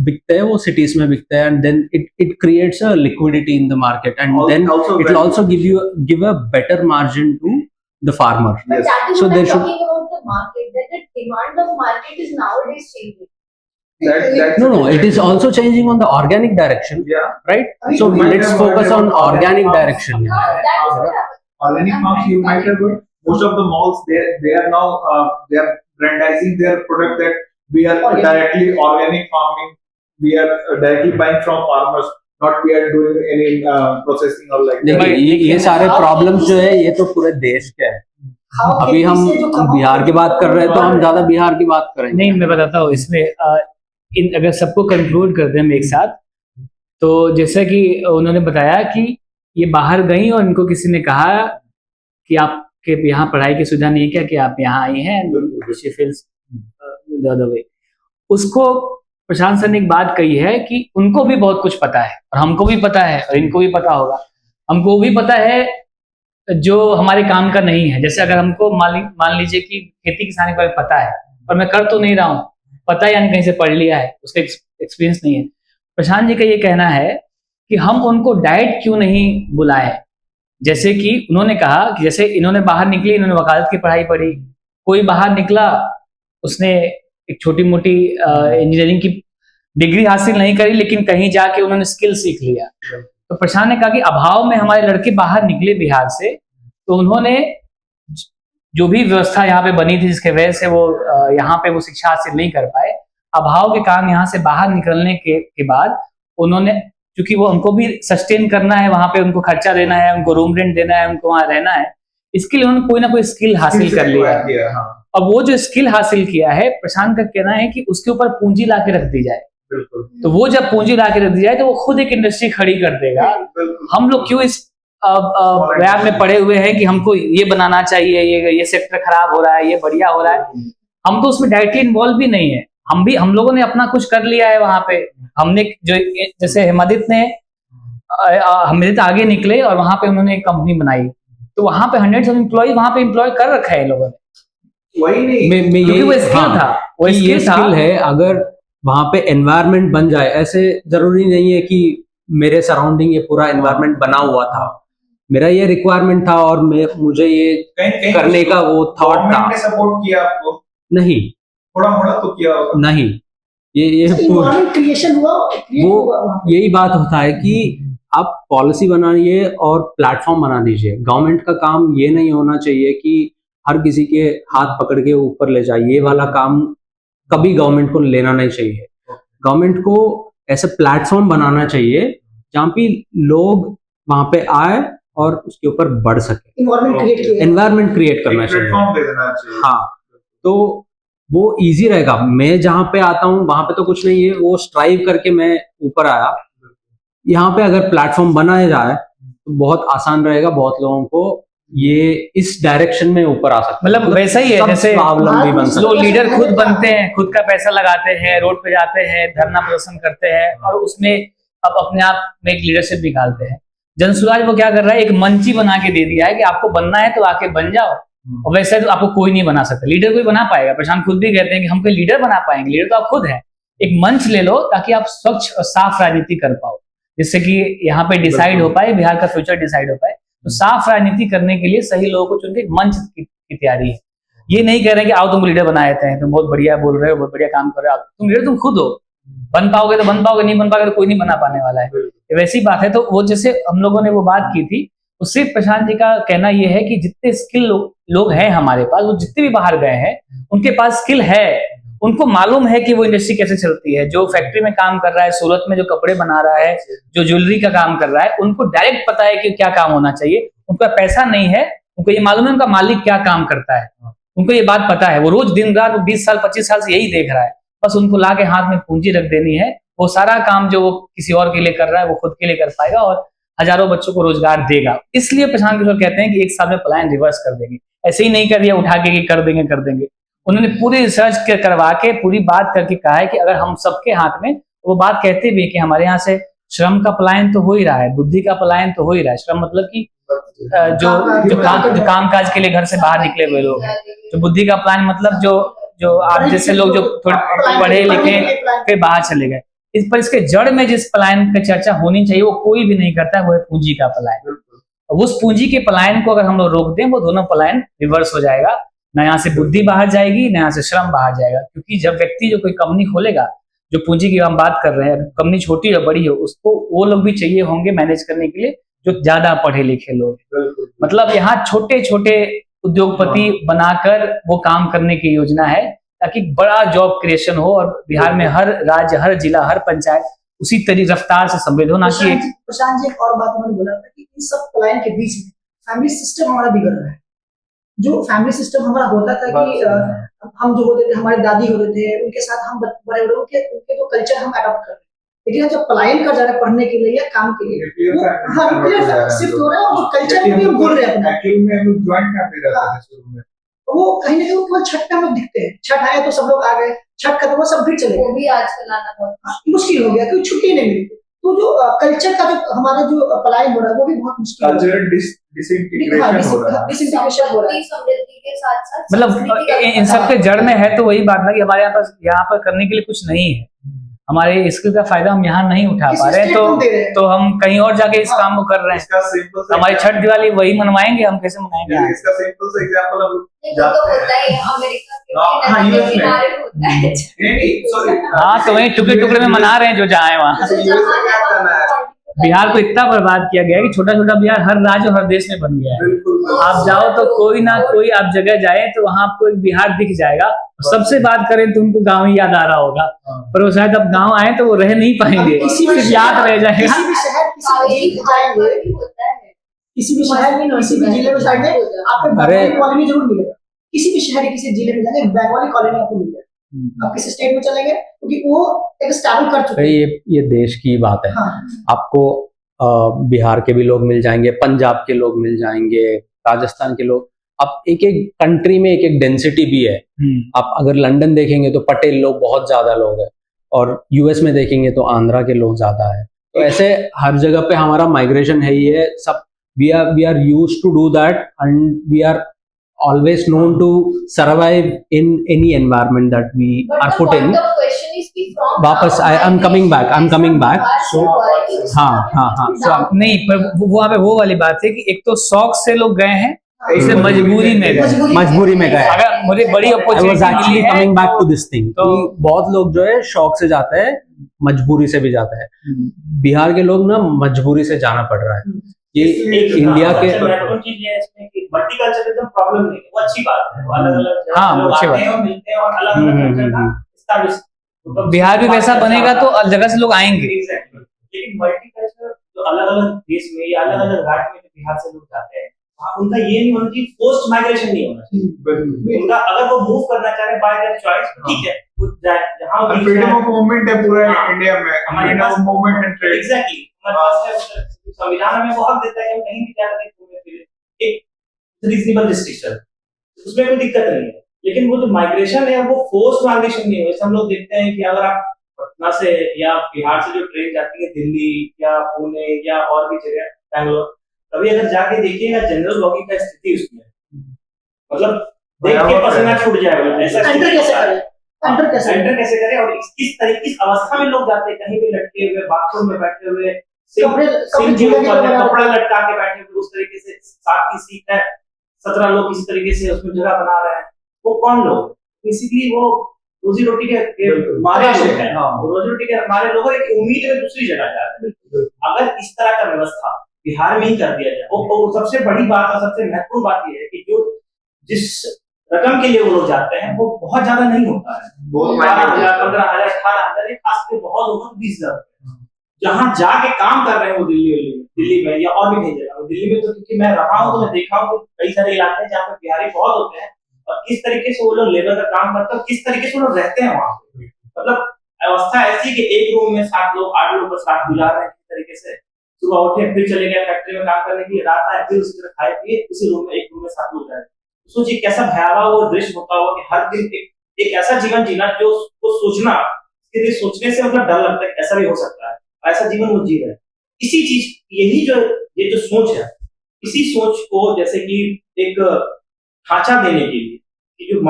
S3: बिकते हैं वो सिटीज में बिकते हैं and then it creates a liquidity in the market and then it will also give a better margin to the farmer.
S2: But that is
S3: So
S2: what
S3: there
S2: I'm
S3: should-
S2: talking about the market. That the demand of market is nowadays changing.
S6: That's
S3: No, it is also changing on the organic direction,
S6: Yeah.
S3: right?
S6: I
S3: So
S6: think you might
S3: let's
S6: have
S3: focus
S6: heard
S3: on
S6: about
S3: organic
S6: organic
S3: direction.
S2: That is what
S6: Organic farms you might have heard. Most of the malls they are now they are brandizing their product that we are
S7: Organic.
S6: directly organic farming. We are directly buying from farmers. Not we are doing any processing or like that.
S3: देखिए ये सारे प्रॉब्लम्स जो है ये तो पूरे देश के हैं। अभी हम बिहार की बात कर रहे हैं तो हम ज्यादा बिहार की बात करेंगे।
S1: नहीं, मैं बताता हूँ इसमें अगर सबको कंक्लूड करते हैं हम एक साथ, तो जैसा कि उन्होंने बताया कि ये बाहर गई और इनको किसी ने कहा कि आपके यहाँ पढ़ाई की सुविधा नहीं है क्या, कि आप यहाँ आई हैं, she feels the other way। उसको प्रशांत सर ने एक बात कही है कि उनको भी बहुत कुछ पता है और हमको भी पता है और इनको भी पता होगा। हमको भी पता है जो हमारे काम का नहीं है। जैसे अगर हमको मान लीजिए कि खेती किसानी के बारे में पता है और मैं कर तो नहीं रहा हूँ, पता है यानी कहीं से पढ़ लिया है, उसका एक्सपीरियंस नहीं है। प्रशांत जी का ये कहना है कि हम उनको डायरेक्ट क्यों नहीं बुलाए। जैसे कि उन्होंने कहा कि जैसे इन्होंने बाहर निकली, इन्होंने वकालत की पढ़ाई पढ़ी, कोई बाहर निकला उसने एक छोटी मोटी इंजीनियरिंग की डिग्री हासिल नहीं करी, लेकिन कहीं जाके उन्होंने स्किल सीख लिया। तो प्रशांत ने कहा कि अभाव में हमारे लड़के बाहर निकले बिहार से, तो उन्होंने जो भी व्यवस्था यहाँ पे बनी थी जिसके वजह से वो यहाँ पे वो शिक्षा हासिल नहीं कर पाए, अभाव के कारण यहाँ से बाहर निकलने के बाद उन्होंने, क्योंकि वो उनको भी सस्टेन करना है, वहां पे उनको खर्चा देना है, उनको रूम रेंट देना है, उनको वहां रहना है, इसके लिए उन्होंने कोई ना कोई स्किल हासिल कर लिया है।
S6: हाँ,
S1: अब वो जो स्किल हासिल किया है, प्रशांत का कहना है कि उसके ऊपर पूंजी ला के रख दी जाए।
S6: बिल्कुल
S1: तो वो जब पूंजी ला के रख दी जाए तो वो खुद एक इंडस्ट्री खड़ी कर देगा।
S6: बिल्कुल।
S1: हम लोग क्यों इस व्याप में पड़े हुए हैं कि हमको ये बनाना चाहिए, ये सेक्टर खराब हो रहा है, ये बढ़िया हो रहा है, हम तो उसमें डायरेक्टली इन्वॉल्व भी नहीं है। हम लोगों ने अपना कुछ कर लिया है वहां पे। हमने जो जैसे हेमादित्य आगे निकले और वहां पे उन्होंने एक कंपनी बनाई, तो वहां पे 100 एम्प्लॉय वहां पे एम्प्लॉय कर रखा है लोगों ने।
S6: वही नहीं
S1: क्योंकि वो स्किल था, वो
S3: ये
S1: स्किल था।
S3: स्किल है। अगर वहां पे एनवायरनमेंट बन जाए, ऐसे जरूरी नहीं है कि मेरे सराउंडिंग ये पूरा एनवायरनमेंट बना हुआ था, मेरा ये रिक्वायरमेंट था और मुझे ये
S6: कहीं
S3: करने का वो थॉट था।
S6: गवर्नमेंट ने सपोर्ट किया आपको,
S3: नहीं
S6: थोड़ा मोड़ा तो किया होगा।
S3: नहीं, ये
S7: इन्वायरमेंट क्रिएशन हुआ, create
S3: वो
S7: हुआ वहाँ पे।
S3: यही बात होता है कि आप पॉलिसी बनाइए और प्लेटफॉर्म बना दीजिए। गवर्नमेंट का काम ये नहीं होना चाहिए कि हर किसी के हाथ पकड़ के ऊपर ले जाए, ये वाला काम कभी गवर्नमेंट को लेना नहीं चाहिए। गवर्नमेंट को ऐसे प्लेटफॉर्म बनाना चाहिए जहाँ पे लोग वहां पे आए और उसके ऊपर बढ़ सके,
S7: इन्वायरमेंट क्रिएट किया।
S3: एनवायरनमेंट क्रिएट करना
S6: एक
S3: चाहिए।
S6: प्लेटफॉर्म दे देना चाहिए।
S3: हाँ, तो वो इजी रहेगा। मैं जहाँ पे आता हूँ वहां पे तो कुछ नहीं है, वो स्ट्राइव करके मैं ऊपर आया। यहाँ पे अगर प्लेटफॉर्म बनाया जाए तो बहुत आसान रहेगा, बहुत लोगों को ये इस डायरेक्शन में ऊपर आ सकता है।
S1: मतलब वैसा ही है
S3: सब
S1: जैसे
S3: स्वावलंबी बन सकते
S1: लोग लीडर खुद बनते हैं, खुद का पैसा लगाते हैं, रोड पे जाते हैं, धरना प्रदर्शन करते हैं और उसमें अब अपने आप में एक लीडरशिप निकालते हैं। जनसुराज वो क्या कर रहा है, एक मंच ही बना के दे दिया है कि आपको बनना है तो आके बन जाओ, और वैसे तो आपको कोई नहीं बना सकता। लीडर कोई बना पाएगा, प्रशांत खुद भी कहते हैं कि हम कोई लीडर बना पाएंगे, लीडर तो आप खुद हैं। एक मंच ले लो ताकि आप स्वच्छ और साफ राजनीति कर पाओ, जिससे कि यहाँ पे डिसाइड हो पाए, बिहार का फ्यूचर डिसाइड हो पाए। तो साफ राजनीति करने के लिए सही लोगों को चुनकर एक मंच की तैयारी है। ये नहीं कह रहे कि आओ तुम लीडर बना देते हैं, तुम बहुत बढ़िया बोल रहे हो, बहुत बढ़िया काम कर रहे हो, तुम लीडर तुम खुद हो, बन पाओगे तो बन पाओगे, नहीं बन पाओगे तो कोई नहीं बना पाने वाला है। वैसी बात है। तो वो जैसे हम लोगों ने वो बात की थी, उससे प्रशांत जी का कहना ये है कि जितने स्किल लोग हैं हमारे पास, वो जितने भी बाहर गए हैं उनके पास स्किल है, उनको मालूम है कि वो इंडस्ट्री कैसे चलती है। जो फैक्ट्री में काम कर रहा है, सूरत में जो कपड़े बना रहा है, जो ज्वेलरी का काम कर रहा है, उनको डायरेक्ट पता है कि क्या काम होना चाहिए। उनका पैसा नहीं है, उनको ये मालूम है उनका मालिक क्या काम करता है, उनको ये बात पता है। वो रोज दिन रात 20 साल 25 साल से यही देख रहा है। बस उनको ला के हाथ में पूंजी रख देनी है, वो सारा काम जो वो किसी और के लिए कर रहा है वो खुद के लिए कर पाएगा और हजारों बच्चों को रोजगार देगा। इसलिए प्रशांत किशोर कहते हैं कि एक साल में पलायन रिवर्स कर देंगे। ऐसे ही नहीं कर दिया उठा के कि कर देंगे। उन्होंने पूरी रिसर्च करवा के पूरी बात करके कहा है कि अगर हम सबके हाथ में, वो बात कहते भी है कि हमारे यहाँ से श्रम का पलायन तो हो ही रहा है, बुद्धि का पलायन तो हो ही रहा है। श्रम मतलब कि जो काम काज के लिए घर से बाहर निकले हुए लोग हैं। जो बुद्धि का पलायन मतलब जो आप जैसे लोग जो थोड़े पढ़े लिखे फिर बाहर चले गए। इस पर इसके जड़ में जिस पलायन की चर्चा होनी चाहिए वो कोई भी नहीं करता है, वो है पूंजी का पलायन। उस पूंजी के पलायन को अगर हम लोग रोक दें, वो दोनों पलायन रिवर्स हो जाएगा। न यहाँ से बुद्धि बाहर जाएगी, न यहाँ से श्रम बाहर जाएगा। क्योंकि जब व्यक्ति जो कोई कंपनी खोलेगा, जो पूंजी की हम बात कर रहे हैं, कंपनी छोटी या बड़ी हो, उसको वो लोग भी चाहिए होंगे मैनेज करने के लिए जो ज्यादा पढ़े लिखे लोग। मतलब यहाँ छोटे छोटे उद्योगपति बनाकर वो काम करने की योजना है, ताकि बड़ा जॉब क्रिएशन हो और बिहार में हर राज्य, हर जिला, हर पंचायत उसी तरीके रफ्तार से समृद्ध हो। ना कि
S7: प्रशांत जी, एक और बात उन्होंने बोला था कि इन सब पलायन के बीच में फैमिली सिस्टम हमारा बिगड़ रहा है। जो फैमिली सिस्टम हमारा होता था कि हम जो होते थे, हमारे दादी होते थे, उनके साथ हम बड़े बड़े उनके जो कल्चर हम अडॉप्ट कर रहे हैं। लेकिन जब पलायन कर जा रहा है पढ़ने के लिए या काम के लिए, शिफ्ट हो रहा है और कल्चर में भी हम भूल रहे हैं।
S6: एक्चुअली में हम जॉइंट फैमिली रहते थे शुरू में,
S7: वो कहीं ना कहीं केवल छठ पे हम लोग दिखते हैं। छठ आया तो सब लोग आ गए, छठ खत्म हुआ सब फिर चले गए।
S2: वो भी आजकल आना बहुत
S7: मुश्किल हो गया क्योंकि छुट्टी नहीं मिलती। तो जो कल्चर का जो हमारा जो पलायन हो रहा है वो भी बहुत मुश्किल
S6: कल्चरल डिसइंटीग्रेशन हो रहा है।
S7: डिसइंटीग्रेशन हो रहा है।
S2: समृद्धि के साथ
S1: मतलब इन सब के जड़ में है तो वही बात ना कि हमारे यहाँ पर करने के लिए कुछ नहीं है। हमारे स्किल का फायदा हम यहाँ नहीं उठा पा रहे हैं, तो हम कहीं और जाके इस काम को कर रहे हैं। हमारी छठ दिवाली वही मनवाएंगे, हम कैसे मनाएंगे?
S6: इसका सिंपल सा एग्जांपल हम
S1: हाँ, तो वही टुकड़े टुकड़े में मना रहे हैं जो जहाँ है वहाँ। बिहार को इतना बर्बाद किया गया है कि छोटा छोटा बिहार हर राज्य और हर देश में बन गया है। आप जाओ तो कोई ना कोई आप जगह जाए तो वहां आपको एक बिहार दिख जाएगा। सबसे बात करें तो उनको गांव ही याद आ रहा होगा, पर वो शायद अब गांव आए तो वो रह नहीं पाएंगे, सिर्फ याद रह जाएगा।
S7: किसी भी शहर किसी भी जिले में जाएंगे आपको बंगाली कॉलोनी जरूर मिलेगा। किसी भी शहर किसी जिले में जाएंगे बंगाली कॉलोनी आपको मिलेगा। आप किसी स्टेट में चलेंगे क्योंकि वो एक स्टैबल कर चुके हैं।
S3: ये देश की बात है।
S7: हाँ।
S3: आपको बिहार के भी लोग मिल जाएंगे, पंजाब के लोग मिल जाएंगे, राजस्थान के लोग। अब एक एक कंट्री में एक एक डेंसिटी भी है। आप अगर लंदन देखेंगे तो पटेल लोग बहुत ज्यादा लोग हैं, और यूएस में देखेंगे तो आंध्रा के लोग ज्यादा है। तो ऐसे हर जगह पे हमारा माइग्रेशन है ही है। सब we are used to do that and we are always known to survive in any environment that we are put in. वापस I'm coming back. So हाँ
S1: so, नहीं, पर वहाँ पे वो वाली बात है कि एक तो शौक से लोग गए हैं, इसे मजबूरी में गए। अगर मुझे बड़ी opportunity
S3: coming back to this thing, तो बहुत लोग जो है शौक से जाते हैं, मजबूरी से भी जाते हैं। बिहार के लोग ना मजबूरी से जाना पड़ रहा है। ये इंडिया के
S8: महत्वपूर्ण चीज ये है इसमें कि मल्टीकल्चरलिज्म प्रॉब्लम नहीं है, वो अच्छी बात है। वो अलग-अलग
S1: हाँ, अच्छी बात
S8: है, मिलते हैं और अलग-अलग कल्चर का एस्टैब्लिश।
S1: बिहार भी वैसा बनेगा तो हर जगह से लोग आएंगे।
S8: लेकिन मल्टीकल्चर जो अलग-अलग देश में या अलग-अलग राज्य में बिहार से लोग जाते हैं, उनका ये नहीं होना चाहिए, फोर्स्ड माइग्रेशन नहीं होना चाहिए। उनका अगर वो मूव करना चाह रहे बाय देयर चॉइस, ठीक है, वो जहां
S6: फ्रीडम ऑफ मूवमेंट है पूरा इंडिया में, freedom of movement and trade.
S8: Exactly, हमारे पास संविधान में वो हक देता है कि हम कहीं भी जाकर घूमने फिरे, एक रीजनेबल रिस्ट्रिक्शन, उसमें कोई दिक्कत नहीं है। लेकिन वो जो माइग्रेशन है वो फोर्स्ड माइग्रेशन नहीं है। जैसे हम लोग देखते हैं कि अगर आप पटना से या बिहार से जो ट्रेन जाती है दिल्ली या पुणे या और भी जगह, बैंगलोर, कभी अगर जाके देखिएगा जनरल बॉगी का स्थिति उसमें, मतलब देख के पसीना छूट जाएगा। ऐसा एंटर कैसे करें और किस तरीके की अवस्था में लोग जाते हैं, कहीं भी लटके हुए, बाथरूम में बैठे हुए, कपड़ा लटका के बैठे हुए, उस तरीके से 7 की सीट है, 17 लोग किसी तरीके से उसमें जगह बना रहे हैं। वो कौन लोग? बेसिकली वो रोजी रोटी के मारे लोग हैं। रोजी रोटी के मारे लोग एक उम्मीद में दूसरी जगह जा रहे हैं। अगर इस तरह का व्यवस्था बिहार में ही कर दिया जाए, वो सबसे बड़ी बात और सबसे महत्वपूर्ण बात यह है कि जो जिस रकम के लिए वो लोग जाते हैं वो बहुत ज्यादा नहीं होता है,
S6: बहुत
S8: 12,000, 15,000, 18,000, खास करके बहुत होगा 20,000। जहाँ जाके काम कर रहे हैं वो दिल्ली में या और भी कई जगह। दिल्ली में तो क्योंकि मैं रहा हूँ तो मैं देखा हूँ कि कई सारे इलाके हैं जहाँ पे बिहारी बहुत होते हैं और किस तरीके से वो लोग लेबर का काम करते हैं और किस तरीके से वो लोग रहते हैं वहाँ पे। मतलब अवस्था ऐसी कि एक रूम में 7 लोग 8 लोग बस रात गुजार रहे हैं किस तरीके से। सुबह उठे फिर चले गए फैक्ट्री में काम करने के लिए, रात आए फिर उसी तरह खाए पिए उसी रूम में, एक रूम में 7 लोग रह रहे हैं। सोचिए कैसा भयावह वो दृश्य होता होगा कि हर दिन एक ऐसा जीवन जीना जो सोचना, इसके लिए सोचने से मतलब डर लगता है ऐसा भी हो सकता है, ऐसा जीवन वो जी रहे हैं। इसी चीज यही जो ये जो सोच है, इसी सोच को जैसे कि एक ढांचा देने के लिए कि जो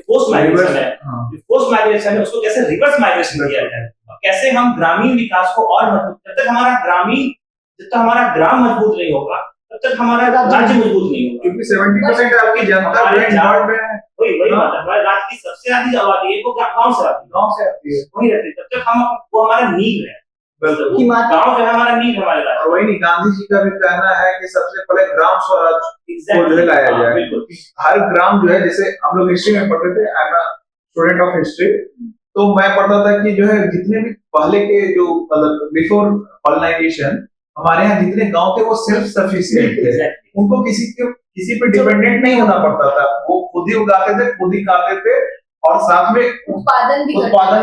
S8: फोर्स माइग्रेशन है, जो फोर्स माइग्रेशन है उसको कैसे रिवर्स माइग्रेशन किया जाए और कैसे हम ग्रामीण विकास को और मजबूत, जब तक हमारा ग्राम मजबूत नहीं होगा तब तक हमारा राज्य मजबूत नहीं होगा।
S6: क्योंकि 70% आपकी जनता
S8: वही बात है, हमारे राज्य की सबसे ज्यादा आबादी है वो गाँव से आती है, वही रहती है। तब तक हम वो हमारा नींव है, गाँव जो है हमारा नींव हमारे राज्य।
S6: और वही नहीं, गांधी जी का भी कहना है कि सबसे पहले ग्राम स्वराज को जो है लाया जाए। हर ग्राम जो है, जैसे हम लोग हिस्ट्री में पढ़ते थे, I am a student of history, तो मैं पढ़ता था कि जो है जितने भी पहले के जो मतलब बिफोर कॉलोनाइजेशन हमारे यहाँ जितने गांव थे वो सेल्फ सफिशिएंट थे, उनको किसी पे डिपेंडेंट नहीं होना पड़ता था, वो खुद ही उगाते थे, खुद ही खाते थे और साथ में उत्पादन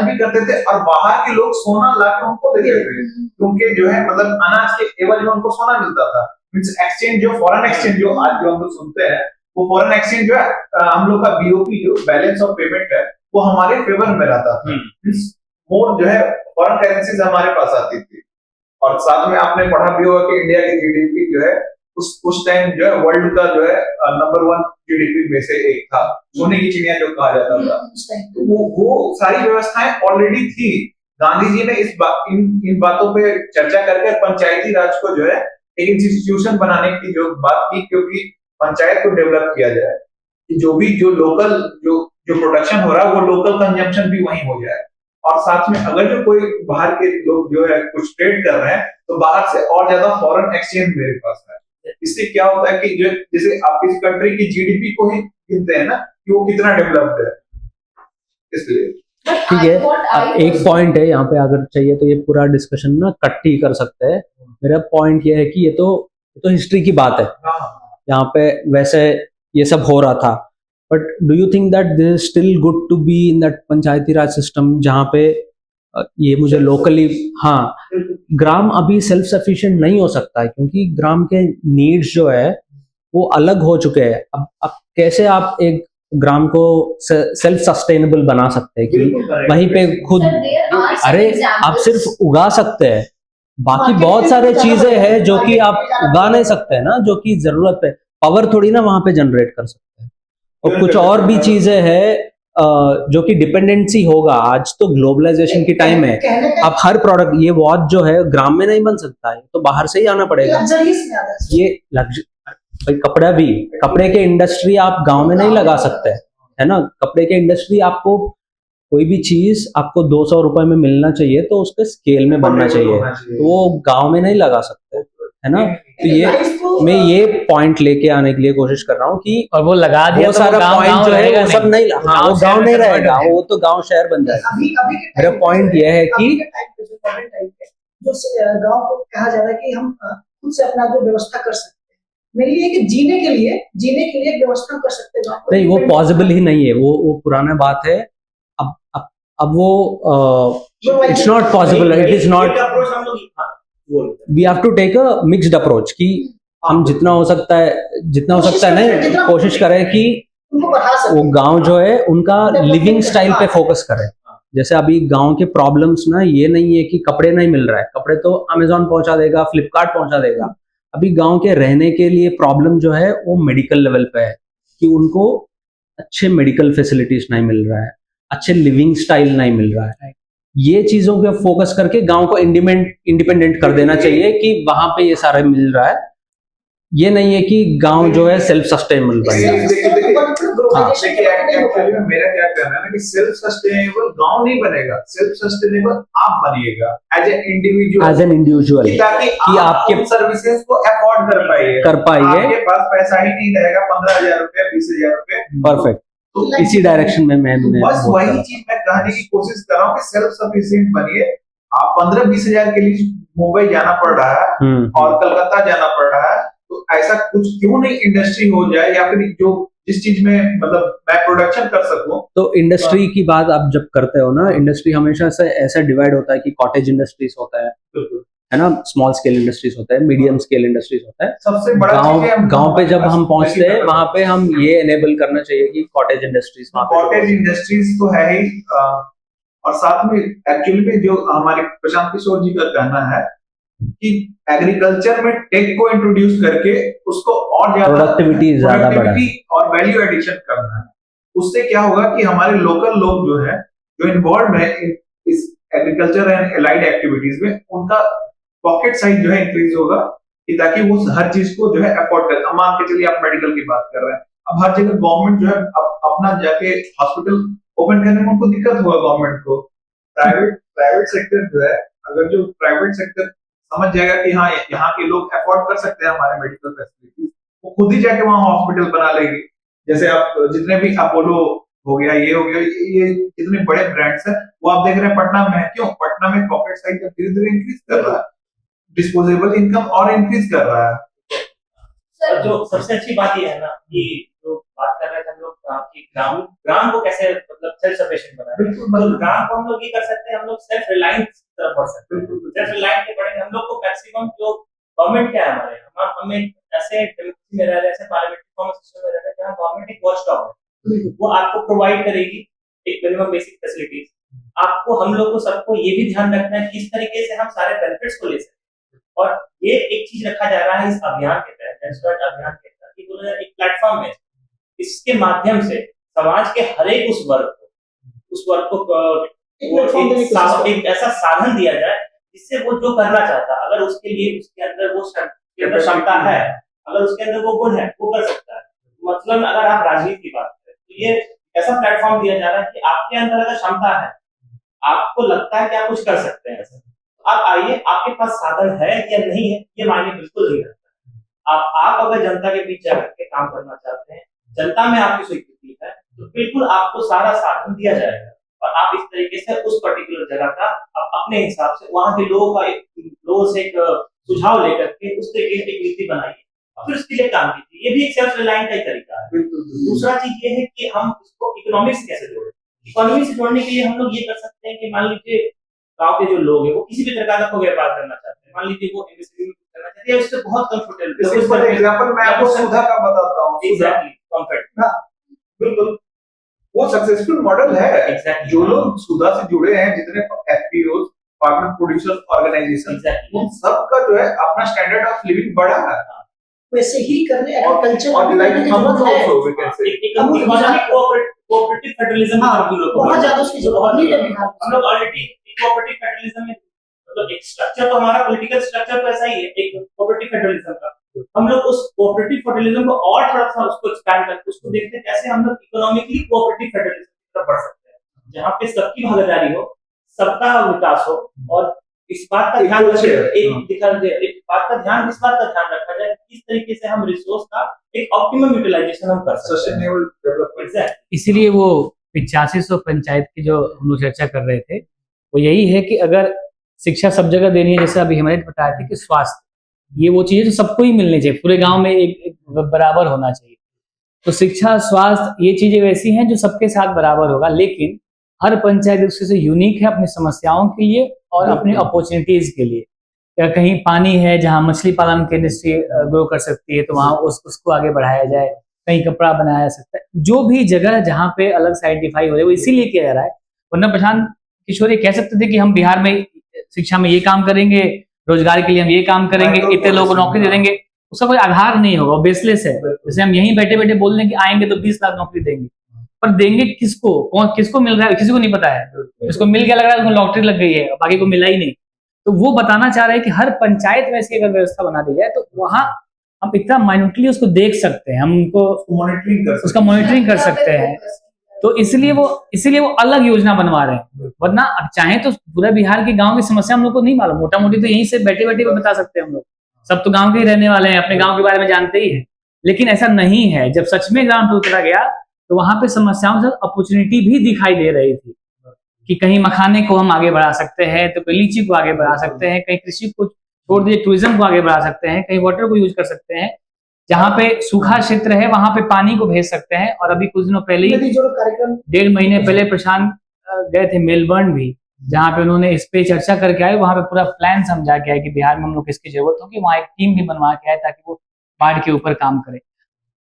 S6: भी करते थे और बाहर के लोग सोना लाके उनको देते थे, क्योंकि जो है मतलब अनाज के एवज में उनको सोना मिलता था। मींस एक्सचेंज, जो फॉरेन एक्सचेंज जो आज जो हम लोग सुनते हैं, वो फॉरेन एक्सचेंज जो है हम लोग का बीओपी जो बैलेंस ऑफ पेमेंट है वो हमारे फेवर में रहता था। मोर जो है फॉरेन करेंसीज हमारे पास आती थी। और साथ में आपने पढ़ा भी होगा कि इंडिया की जीडीपी जो है उस टाइम जो है वर्ल्ड का जो है नंबर 1 जीडीपी में से एक था, सोने की चिड़िया जो कहा जाता था। तो वो सारी व्यवस्थाएं ऑलरेडी थी। गांधी जी ने इन बातों पे चर्चा करके पंचायती राज को जो है एक इंस्टीट्यूशन बनाने की जो बात की, क्योंकि पंचायत को डेवलप किया जाए कि जो लोकल जो प्रोडक्शन हो रहा है वो लोकल कंजम्पशन भी वहीं हो जाए। और साथ में अगर जो कोई बाहर के लोग जो है कुछ ट्रेड कर रहे हैं तो बाहर से और ज्यादा फॉरेन एक्सचेंज मेरे पास है। इससे क्या होता है कि जो जैसे आप किसी कंट्री की जीडीपी को ही गिनते हैं ना कि वो कितना डेवलप्ड है, इसलिए
S1: ठीक है। अब एक पॉइंट है यहाँ पे, अगर चाहिए तो ये पूरा डिस्कशन ना कट ही कर सकते हैं। मेरा पॉइंट ये है कि ये तो हिस्ट्री की बात है, यहाँ पे वैसे ये सब हो रहा था, but do you think that this is still good to be in that Panchayati Raj system जहाँ पे ये मुझे लोकली, हाँ, ग्राम अभी सेल्फ सफिशिएंट नहीं हो सकता है क्योंकि ग्राम के नीड्स जो है वो अलग हो चुके हैं। अब कैसे आप एक ग्राम को सेल्फ सस्टेनेबल बना सकते हैं कि वहीं पे खुद, अरे आप सिर्फ उगा सकते हैं, बाकी बहुत सारे चीजें हैं जो कि आप उगा नहीं सकते हैं ना, जो कि जरूरत है, पावर थोड़ी ना वहां पे जनरेट कर सकते हैं। और कुछ और भी चीजें हैं जो कि डिपेंडेंसी होगा। आज तो ग्लोबलाइजेशन की टाइम है, अब हर प्रोडक्ट, ये वॉच जो है ग्राम में नहीं बन सकता है, तो बाहर से ही आना पड़ेगा। ये भाई कपड़े के इंडस्ट्री आप गांव में नहीं लगा सकते, है ना। कपड़े के इंडस्ट्री, आपको कोई भी चीज आपको 200 रुपए में मिलना चाहिए तो उसके स्केल में बनना चाहिए, तो वो गांव में नहीं लगा सकते, है ना। तो मैं ये पॉइंट लेके आने के लिए कोशिश कर रहा हूँ कि, और वो लगा दिया वो सारा पॉइंट जो है वो सब नहीं, हाँ, वो गांव नहीं रहेगा, वो तो गांव शहर बन जाएगा। मेरा पॉइंट ये है कि
S7: जो गांव को कहा जा रहा है कि हम खुद से अपना जो व्यवस्था कर सकते हैं, मेरे लिए कि जीने के लिए व्यवस्था कर सकते हैं।
S1: नहीं, वो पॉसिबल ही नहीं है, वो पुराना बात है। अब वो it's not possible, it is not. We have to take a mixed approach कि हम जितना हो सकता है ना, कोशिश करें कि वो गांव जो है उनका लिविंग स्टाइल पे फोकस करें। जैसे अभी गांव के प्रॉब्लम्स ना ये नहीं है कि कपड़े नहीं मिल रहा है, कपड़े तो अमेजोन पहुंचा देगा, फ्लिपकार्ट पहुंचा देगा। अभी गांव के रहने के लिए प्रॉब्लम जो है वो मेडिकल लेवल पे है कि उनको अच्छे मेडिकल फैसिलिटीज नहीं मिल रहा है, अच्छे लिविंग स्टाइल नहीं मिल रहा है। ये चीजों पे फोकस करके गांव को इंडिपेंडेंट कर देना चाहिए कि वहां पे ये सारा मिल रहा है। ये नहीं है कि गांव जो है सेल्फ सस्टेनेबल बन जाए।
S6: मेरा क्या कहना है ना कि सेल्फ सस्टेनेबल गांव नहीं बनेगा, सेल्फ सस्टेनेबल आप बनिएगा एज एन इंडिविजुअल, ताकि आपके सर्विसेज को अफोर्ड कर पाइए।
S1: आपके
S6: पास पैसा ही नहीं रहेगा, 15,000 रुपए, 20,000 रुपए,
S1: परफेक्ट,
S3: तो इसी डायरेक्शन में मैं
S6: बस वही चीज मैं कहने की कोशिश कर रहा हूँ कि सेल्फ सफिशिएंट बनिए। आप 15-20 हजार के लिए मुंबई जाना पड़ रहा है और कलकत्ता जाना पड़ रहा है, तो ऐसा कुछ क्यों नहीं इंडस्ट्री हो जाए, या फिर जो जिस चीज में मतलब मैं प्रोडक्शन कर सकूं।
S3: तो इंडस्ट्री की बात आप जब करते हो ना, इंडस्ट्री हमेशा से ऐसा डिवाइड होता है कि कॉटेज इंडस्ट्रीज होता है ना, स्मॉल स्केल इंडस्ट्रीज होता है, मीडियम स्केल इंडस्ट्रीज होता है।
S6: सबसे बड़ा
S3: गांव पे जब हम पहुंचते हैं वहां पे हम ये एनेबल करना चाहिए कि कॉटेज इंडस्ट्रीज,
S6: कॉटेज इंडस्ट्रीज तो है ही, और साथ में एक्चुअली में जो हमारे प्रशांत किशोर जी का कहना है कि एग्रीकल्चर में टेक को इंट्रोड्यूस करके उसको और ज्यादा प्रोडक्टिविटी और वैल्यू एडिशन करना है। उससे क्या होगा कि हमारे लोकल लोग जो है, जो इन्वॉल्व है इस एग्रीकल्चर एंड एलाइड एक्टिविटीज में, उनका पॉकेट साइज जो है इंक्रीज होगा, कि ताकि वो हर चीज को जो है अफोर्ड कर। अब मान के चलिए आप मेडिकल की बात कर रहे हैं, अब हर जगह गवर्नमेंट जो है अपना जाके हॉस्पिटल ओपन करने में उनको दिक्कत होगा गवर्नमेंट को। प्राइवेट सेक्टर जो है, अगर जो प्राइवेट सेक्टर समझ जाएगा कि हाँ यहाँ के लोग अफोर्ड कर सकते हैं हमारे मेडिकल फैसिलिटीज, वो खुद ही जाके वहाँ हॉस्पिटल बना लेगी। जैसे आप जितने भी अपोलो हो गया, ये हो गया, ये जितने बड़े ब्रांड्स हैं वो आप देख रहे हैं पटना में है। क्यों? पटना में पॉकेट साइज धीरे धीरे इंक्रीज कर रहा है, डिस्पोजेबल इनकम और इंक्रीज कर रहा है।
S8: और जो सबसे अच्छी बात ये है ना कि जो बात कर रहे थे हम लोग कि ग्राम को कैसे मतलब सेल्फ सफिशिएंट बनाए, तो ग्राम को हम लोग ये कर सकते हैं, हम लोग सेल्फ रिलायंस तरफ बढ़ सकते हैं। सेल्फ रिलायंस के बढ़ेंगे हम लोग को मैक्सिमम जो गवर्नमेंट क्या है हमारे, हम ऐसे डेमोक्रेसी में रह रहे हैं, ऐसे पार्लियामेंट्री फॉर्म सिस्टम में रह रहे हैं जहाँ गवर्नमेंट एक वॉच टॉवर है, वो आपको प्रोवाइड करेगी एक मिनिमम बेसिक फैसिलिटीज। आपको हम लोग को सबको ये भी ध्यान रखना है किस तरीके से हम सारे बेनिफिट्स को ले सकते हैं। और ये एक चीज रखा जा रहा है इस अभियान के तहत, जनस्वराज अभियान के तहत, कि 2001 प्लेटफॉर्म है, इसके माध्यम से समाज के हर एक उस वर्ग को एक ऐसा साधन दिया जाए जिससे वो जो करना चाहता है, अगर उसके लिए उसके अंदर वो क्षमता है, अगर उसके अंदर वो गुण है, वो कर सकता है। मतलब अगर आप राजनीति की बात करें तो ये ऐसा प्लेटफॉर्म दिया जा रहा है कि आपके अंदर अगर क्षमता है, आपको लगता है कि आप कुछ कर सकते हैं, आप आइए, आपके पास साधन है या नहीं है ये मायने बिल्कुल नहीं रखता। आप अगर जनता के बीच जाकर के काम करना चाहते हैं, जनता में आपकी स्वीकृति है, तो बिल्कुल आपको सारा साधन दिया जाएगा और आप इस तरीके से उस पर्टिकुलर जगह का आप अपने हिसाब से वहां के लोगों से एक सुझाव लेकर के उस तरीके की एक नीति बनाइए और फिर उसके लिए काम कीजिए। ये भी एक सेल्फ रिलायंस का ही तरीका है। दूसरा चीज ये है कि हम इसको इकोनॉमी से कैसे जोड़ें। इकोनॉमी से जोड़ने के लिए हम लोग ये कर सकते हैं कि मान लीजिए गांव के जो लोग हैं वो किसी भी प्रकार का व्यापार करना चाहते हैं, मान लीजिए वो एमएसएमई करना चाहते हैं, उससे बहुत कंफर्टेबल।
S6: एग्जांपल मैं आपको सुधा का बताता हूं।
S8: एग्जैक्टली, कंफर्ट,
S6: बिल्कुल वो सक्सेसफुल मॉडल है।
S8: Exactly.
S6: जो लोग सुधा से जुड़े हैं, जितने एफपीओ, फार्मर प्रोड्यूसर ऑर्गेनाइजेशन, उन सबका जो है अपना स्टैंडर्ड ऑफ लिविंग बढ़ा है।
S7: वैसे ही करने एग्रीकल्चर
S6: और like Amul also we can say
S8: cooperative federalism
S7: बहुत ज्यादा उसकी जरूरत नहीं है बिहार
S8: हम लोग ऑलरेडी कोऑपरेटिव फेडरलिज्म में, मतलब एक स्ट्रक्चर तो हमारा पॉलिटिकल स्ट्रक्चर तो ऐसा ही है एक कोऑपरेटिव फेडरलिज्म का। हम लोग उस कोऑपरेटिव फेडरलिज्म को और थोड़ा सा उसको एक्सपैंड करके उसको देखते हैं कैसे हम लोग इकोनॉमिकली कोऑपरेटिव फेडरलिज्म की तरफ बढ़ सकते हैं, जहां पे सबकी भागीदारी हो, सबका विकास हो और इस बात का ध्यान इस बात का ध्यान रखा जाए कि किस तरीके से हम रिसोर्स का एक ऑप्टिमम यूटिलाइजेशन हम कर सकते हैं,
S6: सस्टेनेबल डेवलपमेंट।
S1: इसीलिए वो 8500 पंचायत की जो हम लोग चर्चा कर रहे थे वो यही है कि अगर शिक्षा सब जगह देनी है, जैसे अभी हिमायत बताया था कि स्वास्थ्य, ये वो चीजें तो सबको ही मिलनी चाहिए, पूरे गांव में एक बराबर होना चाहिए। तो शिक्षा, स्वास्थ्य, ये चीजें वैसी हैं जो सबके साथ बराबर होगा, लेकिन हर पंचायत उससे से यूनिक है अपनी समस्याओं के लिए और अपनी अपॉर्चुनिटीज के लिए। या कहीं पानी है जहां मछली पालन की इंडस्ट्री ग्रो कर सकती है तो वहां उसको आगे बढ़ाया जाए, कहीं कपड़ा बनाया जा सकता है, जो भी जगह जहां पे अलग साइंटिफाई हो जाए वो इसीलिए किया जा रहा है। वरना प्रशांत किशोर ये कह सकते थे कि हम बिहार में शिक्षा में ये काम करेंगे, रोजगार के लिए हम ये काम करेंगे, इतने लोगों को नौकरी दे देंगे, उसका कोई आधार नहीं होगा, बेसलेस है। जैसे हम यहीं बैठे बैठे बोल रहे हैं कि आएंगे तो 20 लाख नौकरी देंगे, पर देंगे किसको, कौन किसको मिल रहा है, किसी को नहीं पता है। जिसको मिल गया लग रहा है उसको लॉटरी लग गई है, बाकी को मिला ही नहीं। तो वो बताना चाह रहे हैं कि हर पंचायत में ऐसी अगर व्यवस्था बना दी जाए तो वहां हम इतना माइन्यूटली उसको देख सकते हैं, हम उनको उसका मॉनिटरिंग कर सकते हैं। तो इसलिए वो अलग योजना बनवा रहे हैं। वरना अब चाहे तो पूरा बिहार के गांव की समस्या हम लोग को नहीं मालूम, मोटा मोटी तो यहीं से बैठे बैठे बता सकते हैं हम लोग, सब तो गांव के ही रहने वाले हैं, अपने गांव के बारे में जानते ही हैं। लेकिन ऐसा नहीं है, जब सच में ग्राउंड पे उतरा गया तो वहां पे समस्याओं से अपॉर्चुनिटी भी दिखाई दे रही थी कि कहीं मखाने को हम आगे बढ़ा सकते हैं, तो कहीं लीची को आगे बढ़ा सकते हैं, कहीं कृषि को छोड़ दिए टूरिज्म को आगे बढ़ा सकते हैं, कहीं वाटर को यूज कर सकते हैं, जहाँ पे सूखा क्षेत्र है वहां पे पानी को भेज सकते हैं। और अभी कुछ दिनों पहले ही,
S7: जो कार्यक्रम
S1: 1.5 महीने पहले प्रशांत गए थे मेलबर्न भी, जहाँ पे उन्होंने इस पे चर्चा करके आए, वहां पे पूरा प्लान समझा के आए कि बिहार में हम लोग किसकी जरूरत होगी, वहां एक टीम भी बनवा के आए ताकि वो बाढ़ के ऊपर काम करे।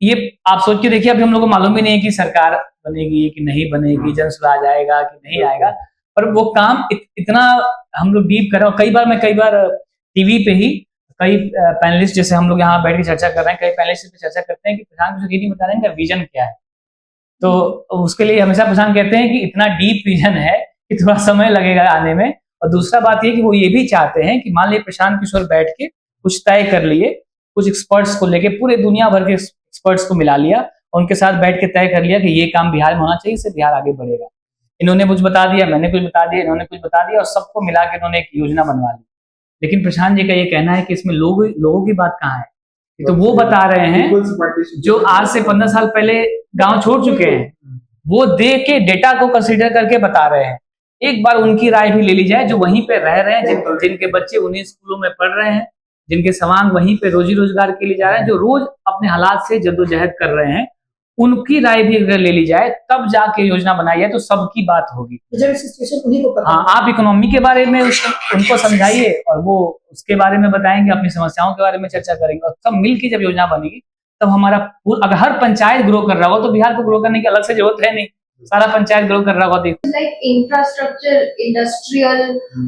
S1: ये आप सोच के देखिए, अभी हम लोग को मालूम भी नहीं है कि सरकार बनेगी कि नहीं बनेगी, जन स्वराज आएगा कि नहीं आएगा, पर वो काम इतना हम लोग डीप कर रहे हैं। कई बार टीवी पे ही कई पैनलिस्ट, जैसे हम लोग यहाँ बैठ के चर्चा कर रहे हैं, कई पैनलिस्ट पे चर्चा करते हैं कि प्रशांत कुछ ये नहीं बता रहे हैं कि विजन क्या है। तो उसके लिए हमेशा प्रशांत कहते हैं कि इतना डीप विजन है कि थोड़ा समय लगेगा आने में। और दूसरा बात ये कि वो ये भी चाहते हैं कि मान लीजिए प्रशांत किशोर बैठ के कुछ तय कर लिए, कुछ एक्सपर्ट्स को लेके पूरे दुनिया भर के एक्सपर्ट्स को मिला लिया, उनके साथ बैठ के तय कर लिया कि ये काम बिहार में होना चाहिए, इससे बिहार आगे बढ़ेगा। इन्होंने कुछ बता दिया, मैंने कुछ बता दिया, इन्होंने कुछ बता दिया, और सबको मिला के इन्होंने एक योजना बनवा ली। लेकिन प्रशांत जी का ये कहना है कि इसमें लोगों की बात कहाँ है? ये तो वो बता रहे हैं जो आज से 15 साल पहले गांव छोड़ चुके हैं, वो देख के डेटा को कंसीडर करके बता रहे हैं। एक बार उनकी राय भी ले ली जाए, जो वहीं पे रह रहे हैं, जिनके बच्चे उन्हीं स्कूलों में पढ़ रहे हैं, जिनके सवांग वहीं पे रोजी रोजगार के लिए जा रहे हैं, जो रोज अपने हालात से जद्दोजहद कर रहे हैं, उनकी राय भी अगर ले ली जाए तब जाके योजना बनाई जाए तो सबकी बात होगी।
S7: सिचुएशन उन्हीं को पता
S1: हाँ, आप इकोनॉमी के बारे में उनको समझाइए और वो उसके बारे में बताएंगे, अपनी समस्याओं के बारे में चर्चा करेंगे, और सब मिलकर जब योजना बनेगी तब हमारा अगर हर पंचायत ग्रो कर रहा हो तो बिहार को ग्रो करने की अलग से जरूरत है नहीं, सारा पंचायत ग्रो कर रहा होगा। देखो
S2: लाइक इंफ्रास्ट्रक्चर, इंडस्ट्रियल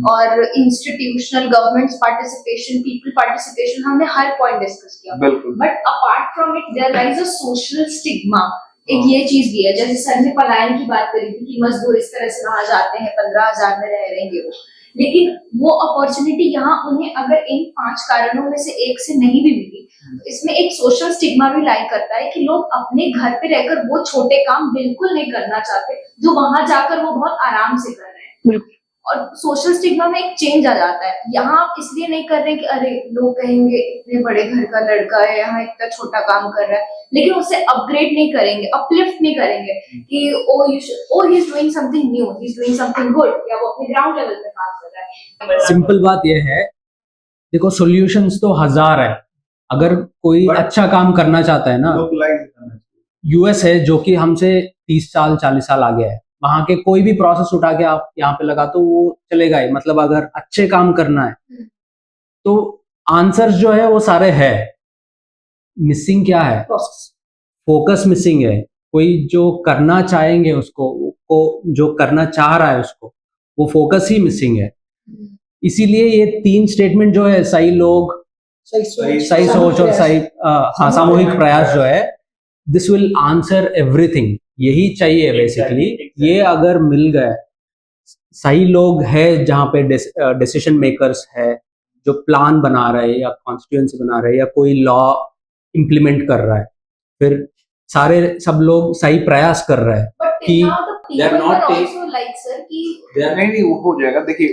S2: और institutional, government participation, people participation, हमने हर पॉइंट डिस्कस किया। But apart from it there lies a social stigma. एक ये चीज भी है, जैसे सर ने पलायन की बात करी थी कि मजदूर इस तरह से वहां जाते हैं, 15,000 में रह रहेंगे वो, लेकिन वो अपॉर्चुनिटी यहाँ उन्हें अगर इन 5 कारणों में से एक से नहीं भी मिली, इसमें एक सोशल स्टिग्मा भी लाई करता है कि लोग अपने घर पे रहकर वो छोटे काम बिल्कुल नहीं करना चाहते जो वहां जाकर वो बहुत आराम से कर रहे हैं। और सोशल स्टिग्मा में एक चेंज आ जाता है। यहाँ आप इसलिए नहीं कर रहे कि अरे लोग कहेंगे इतने बड़े घर का लड़का है, यहाँ इतना छोटा काम कर रहा है, लेकिन उसे अपग्रेड नहीं करेंगे, अपलिफ्ट नहीं करेंगे कि he is doing something new, he is doing something good, या वो अपने ग्राउंड लेवल पे काम कर रहा है।
S3: सिंपल बात यह है, देखो सॉल्यूशंस तो हजार है। अगर कोई अच्छा काम करना चाहता है ना, यूएस है जो कि हमसे 30 साल 40 साल आगे है, वहां के कोई भी प्रोसेस उठा के आप यहाँ पे लगा तो वो चलेगा ही। मतलब अगर अच्छे काम करना है तो आंसर्स जो है वो सारे है। मिसिंग क्या है? फोकस मिसिंग है। कोई जो करना चाहेंगे उसको जो करना चाह रहा है उसको, वो फोकस ही मिसिंग है। इसीलिए ये 3 स्टेटमेंट जो है, सही लोग, सही सोच और सही सामूहिक प्रयास जो है, दिस विल आंसर एवरीथिंग। यही चाहिए बेसिकली। ये अगर मिल गए, सही लोग है जहाँ पे डिसीजन मेकर्स है, जो प्लान बना रहे या कॉन्स्टिट्यूएंसी बना रहे या कोई लॉ इम्प्लीमेंट कर रहा है, फिर सब लोग सही प्रयास कर रहे हैं कि
S6: नहीं वो हो जाएगा। देखिए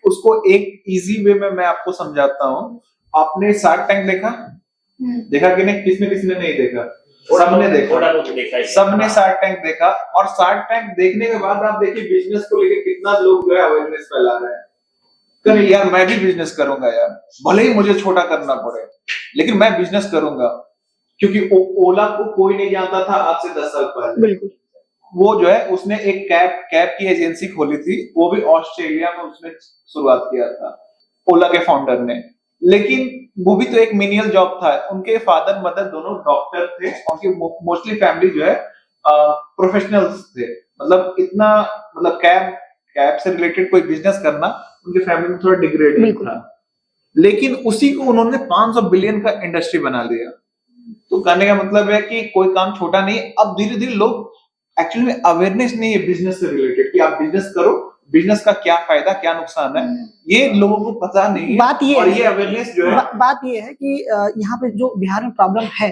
S6: उसको एक इजी वे में मैं आपको समझाता हूँ। आपने शार्क टैंक देखा कि नहीं? किसने नहीं देखा? सबने देखा, सबने शार्क टैंक देखा। और शार्क टैंक देखने के बाद आप देखिए बिजनेस को लेके कितना लोग जो है अवेयरनेस फैला रहे हैं। कल यार मैं भी बिजनेस करूंगा यार, भले ही मुझे छोटा करना पड़े, लेकिन मैं बिजनेस करूंगा। क्योंकि ओला को कोई नहीं जानता था आज से 10 साल पहले।
S7: बिल्कुल।
S6: वो जो है उसने एक कैब की एजेंसी खोली थी, वो भी ऑस्ट्रेलिया में उसने शुरुआत किया था, ओला के फाउंडर ने। लेकिन वो भी तो एक मिनियल जॉब था। उनके फादर मदर दोनों डॉक्टर थे, उनकी मोस्टली फैमिली जो है प्रोफेशनल्स थे। मतलब इतना, मतलब कैब से रिलेटेड कोई बिजनेस करना उनकी फैमिली में थोड़ा डिग्रेडेड था। लेकिन उसी को उन्होंने 500 बिलियन का इंडस्ट्री बना दिया। तो कहने का मतलब है कि कोई काम छोटा नहीं। अब धीरे धीरे लोग एक्चुअली में अवेयरनेस नहीं है बिजनेस से रिलेटेड कि आप बिजनेस करो, बिजनेस का क्या फायदा क्या नुकसान है, ये लोगों को पता नहीं है।
S7: बात ये
S6: और ये अवेयरनेस जो है,
S7: बात ये है कि यहाँ पे जो बिहार में प्रॉब्लम है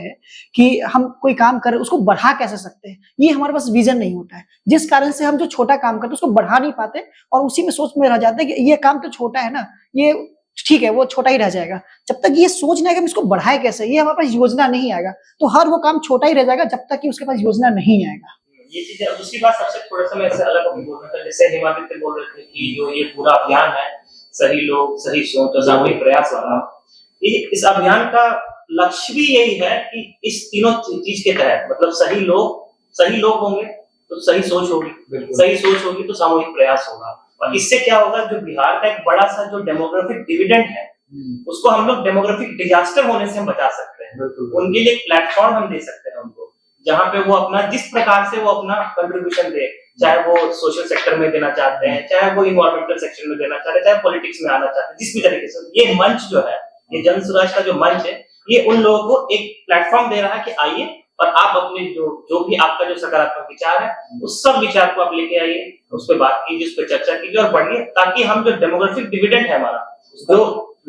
S7: कि हम कोई काम कर रहे उसको बढ़ा कैसे सकते हैं, ये हमारे पास विजन नहीं होता है। जिस कारण से हम जो छोटा काम करते हैं उसको बढ़ा नहीं पाते और उसी में सोच में रह जाते हैं कि ये काम तो छोटा है ना, ये ठीक है वो छोटा ही रह जाएगा। जब तक ये सोच नहीं आएगा हम इसको बढ़ाए कैसे, ये हमारे पास योजना नहीं आएगा, तो हर वो काम छोटा ही रह जाएगा जब तक कि उसके पास योजना नहीं आएगा।
S8: ये चीज है। दूसरी बात सबसे थोड़ा सा मैं इससे अलग अभी बोल रहा था, जैसे हेमादित्य बोल रहे थे कि जो ये पूरा अभियान है सही लोग सही सोच और सामूहिक प्रयास वाला, इस अभियान का लक्ष्य भी यही है कि इस तीनों चीज के तहत मतलब सही लोग होंगे तो सही सोच होगी, सही सोच होगी तो सामूहिक प्रयास होगा, और इससे क्या होगा, जो बिहार का एक बड़ा सा जो डेमोग्राफिक डिविडेंड है उसको हम लोग डेमोग्राफिक डिजास्टर होने से हम बचा सकते हैं। उनके लिए एक प्लेटफॉर्म हम दे सकते हैं उनको, जहाँ पे वो अपना जिस प्रकार से वो अपना कंट्रीब्यूशन दे, चाहे वो सोशल सेक्टर में देना चाहते हैं, चाहे वो इन्वायरमेंटल सेक्टर में देना चाहते हैं, चाहे पॉलिटिक्स में आना चाहते हैं, जिस भी तरीके से ये मंच जो है, ये जन स्वराज का जो मंच है, ये उन लोगों को एक प्लेटफॉर्म दे रहा है कि आइए और आप अपने जो भी आपका जो सकारात्मक विचार है उस सब विचार को आप लेके आइए, उस पर बात कीजिए, उस पर चर्चा कीजिए और बढ़िए, ताकि हम जो डेमोग्राफिक डिविडेंड है हमारा, जो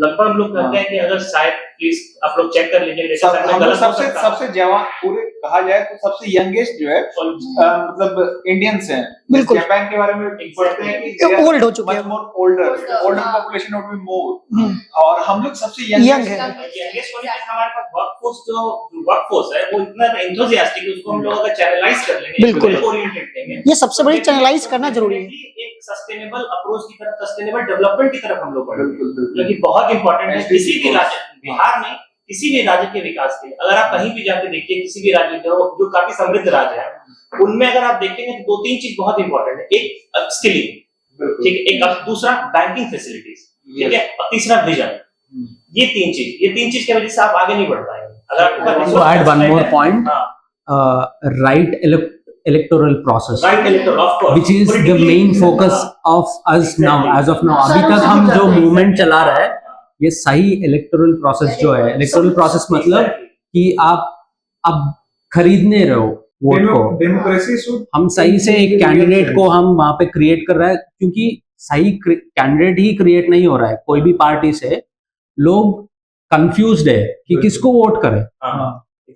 S8: लगभग हम लोग कहते हैं कि अगर शायद प्लीज आप लोग चेक कर लीजिए,
S6: सबसे जवान पूरे कहा जाए तो सबसे यंगेस्ट जो है मतलब इंडियंस हैं।
S7: बिल्कुल।
S6: जापान के बारे में पढ़ते हैं कि
S7: ओल्ड हो चुके हैं,
S6: older population would be more, और हम लोग सबसे यंग
S7: है।
S8: यंगेस्ट होने के हमारे पास वर्कफोर्स है वो इतना एंथुसियास्टिक है, उसको हम लोग अगर चैनलाइज कर लेंगे,
S7: बिल्कुल
S8: ओरिएंटेड देंगे,
S7: ये सबसे बड़ी चैनलाइज करना जरूरी है।
S8: एक सस्टेनेबल अप्रोच की तरफ, सस्टेनेबल डेवलपमेंट की तरफ हम लोग बढ़ेंगे, जो कि बहुत इंपॉर्टेंट है किसी भी राज्य, बिहार में किसी भी राज्य के विकास के लिए। अगर आप कहीं भी जाके देखिए किसी भी राज्य जो काफी समृद्ध राज्य है, उनमें अगर आप देखेंगे तो 2-3 चीज बहुत इंपॉर्टेंट है। एक अपस्किलिंग, ठीक है, एक दूसरा बैंकिंग फैसिलिटीज, ठीक है, और तीसरा विजन। ये तीन चीज की वजह से आप आगे नहीं बढ़ पाएंगे। अगर आपको
S3: add one more point, right electoral process,
S8: of course,
S3: which is the main focus of us now, as of now. अभी तक हम जो मूवमेंट चला रहे हैं, ये सही इलेक्टोरल प्रोसेस जो है, इलेक्टोरल प्रोसेस मतलब कि आप अब खरीदने रहो वोट को,
S6: डेमोक्रेसी
S3: हम सही से एक कैंडिडेट को हम वहां पे क्रिएट कर रहे हैं, क्योंकि सही कैंडिडेट ही क्रिएट नहीं हो रहा है कोई भी पार्टी से, लोग कंफ्यूज्ड है कि किसको वोट करें,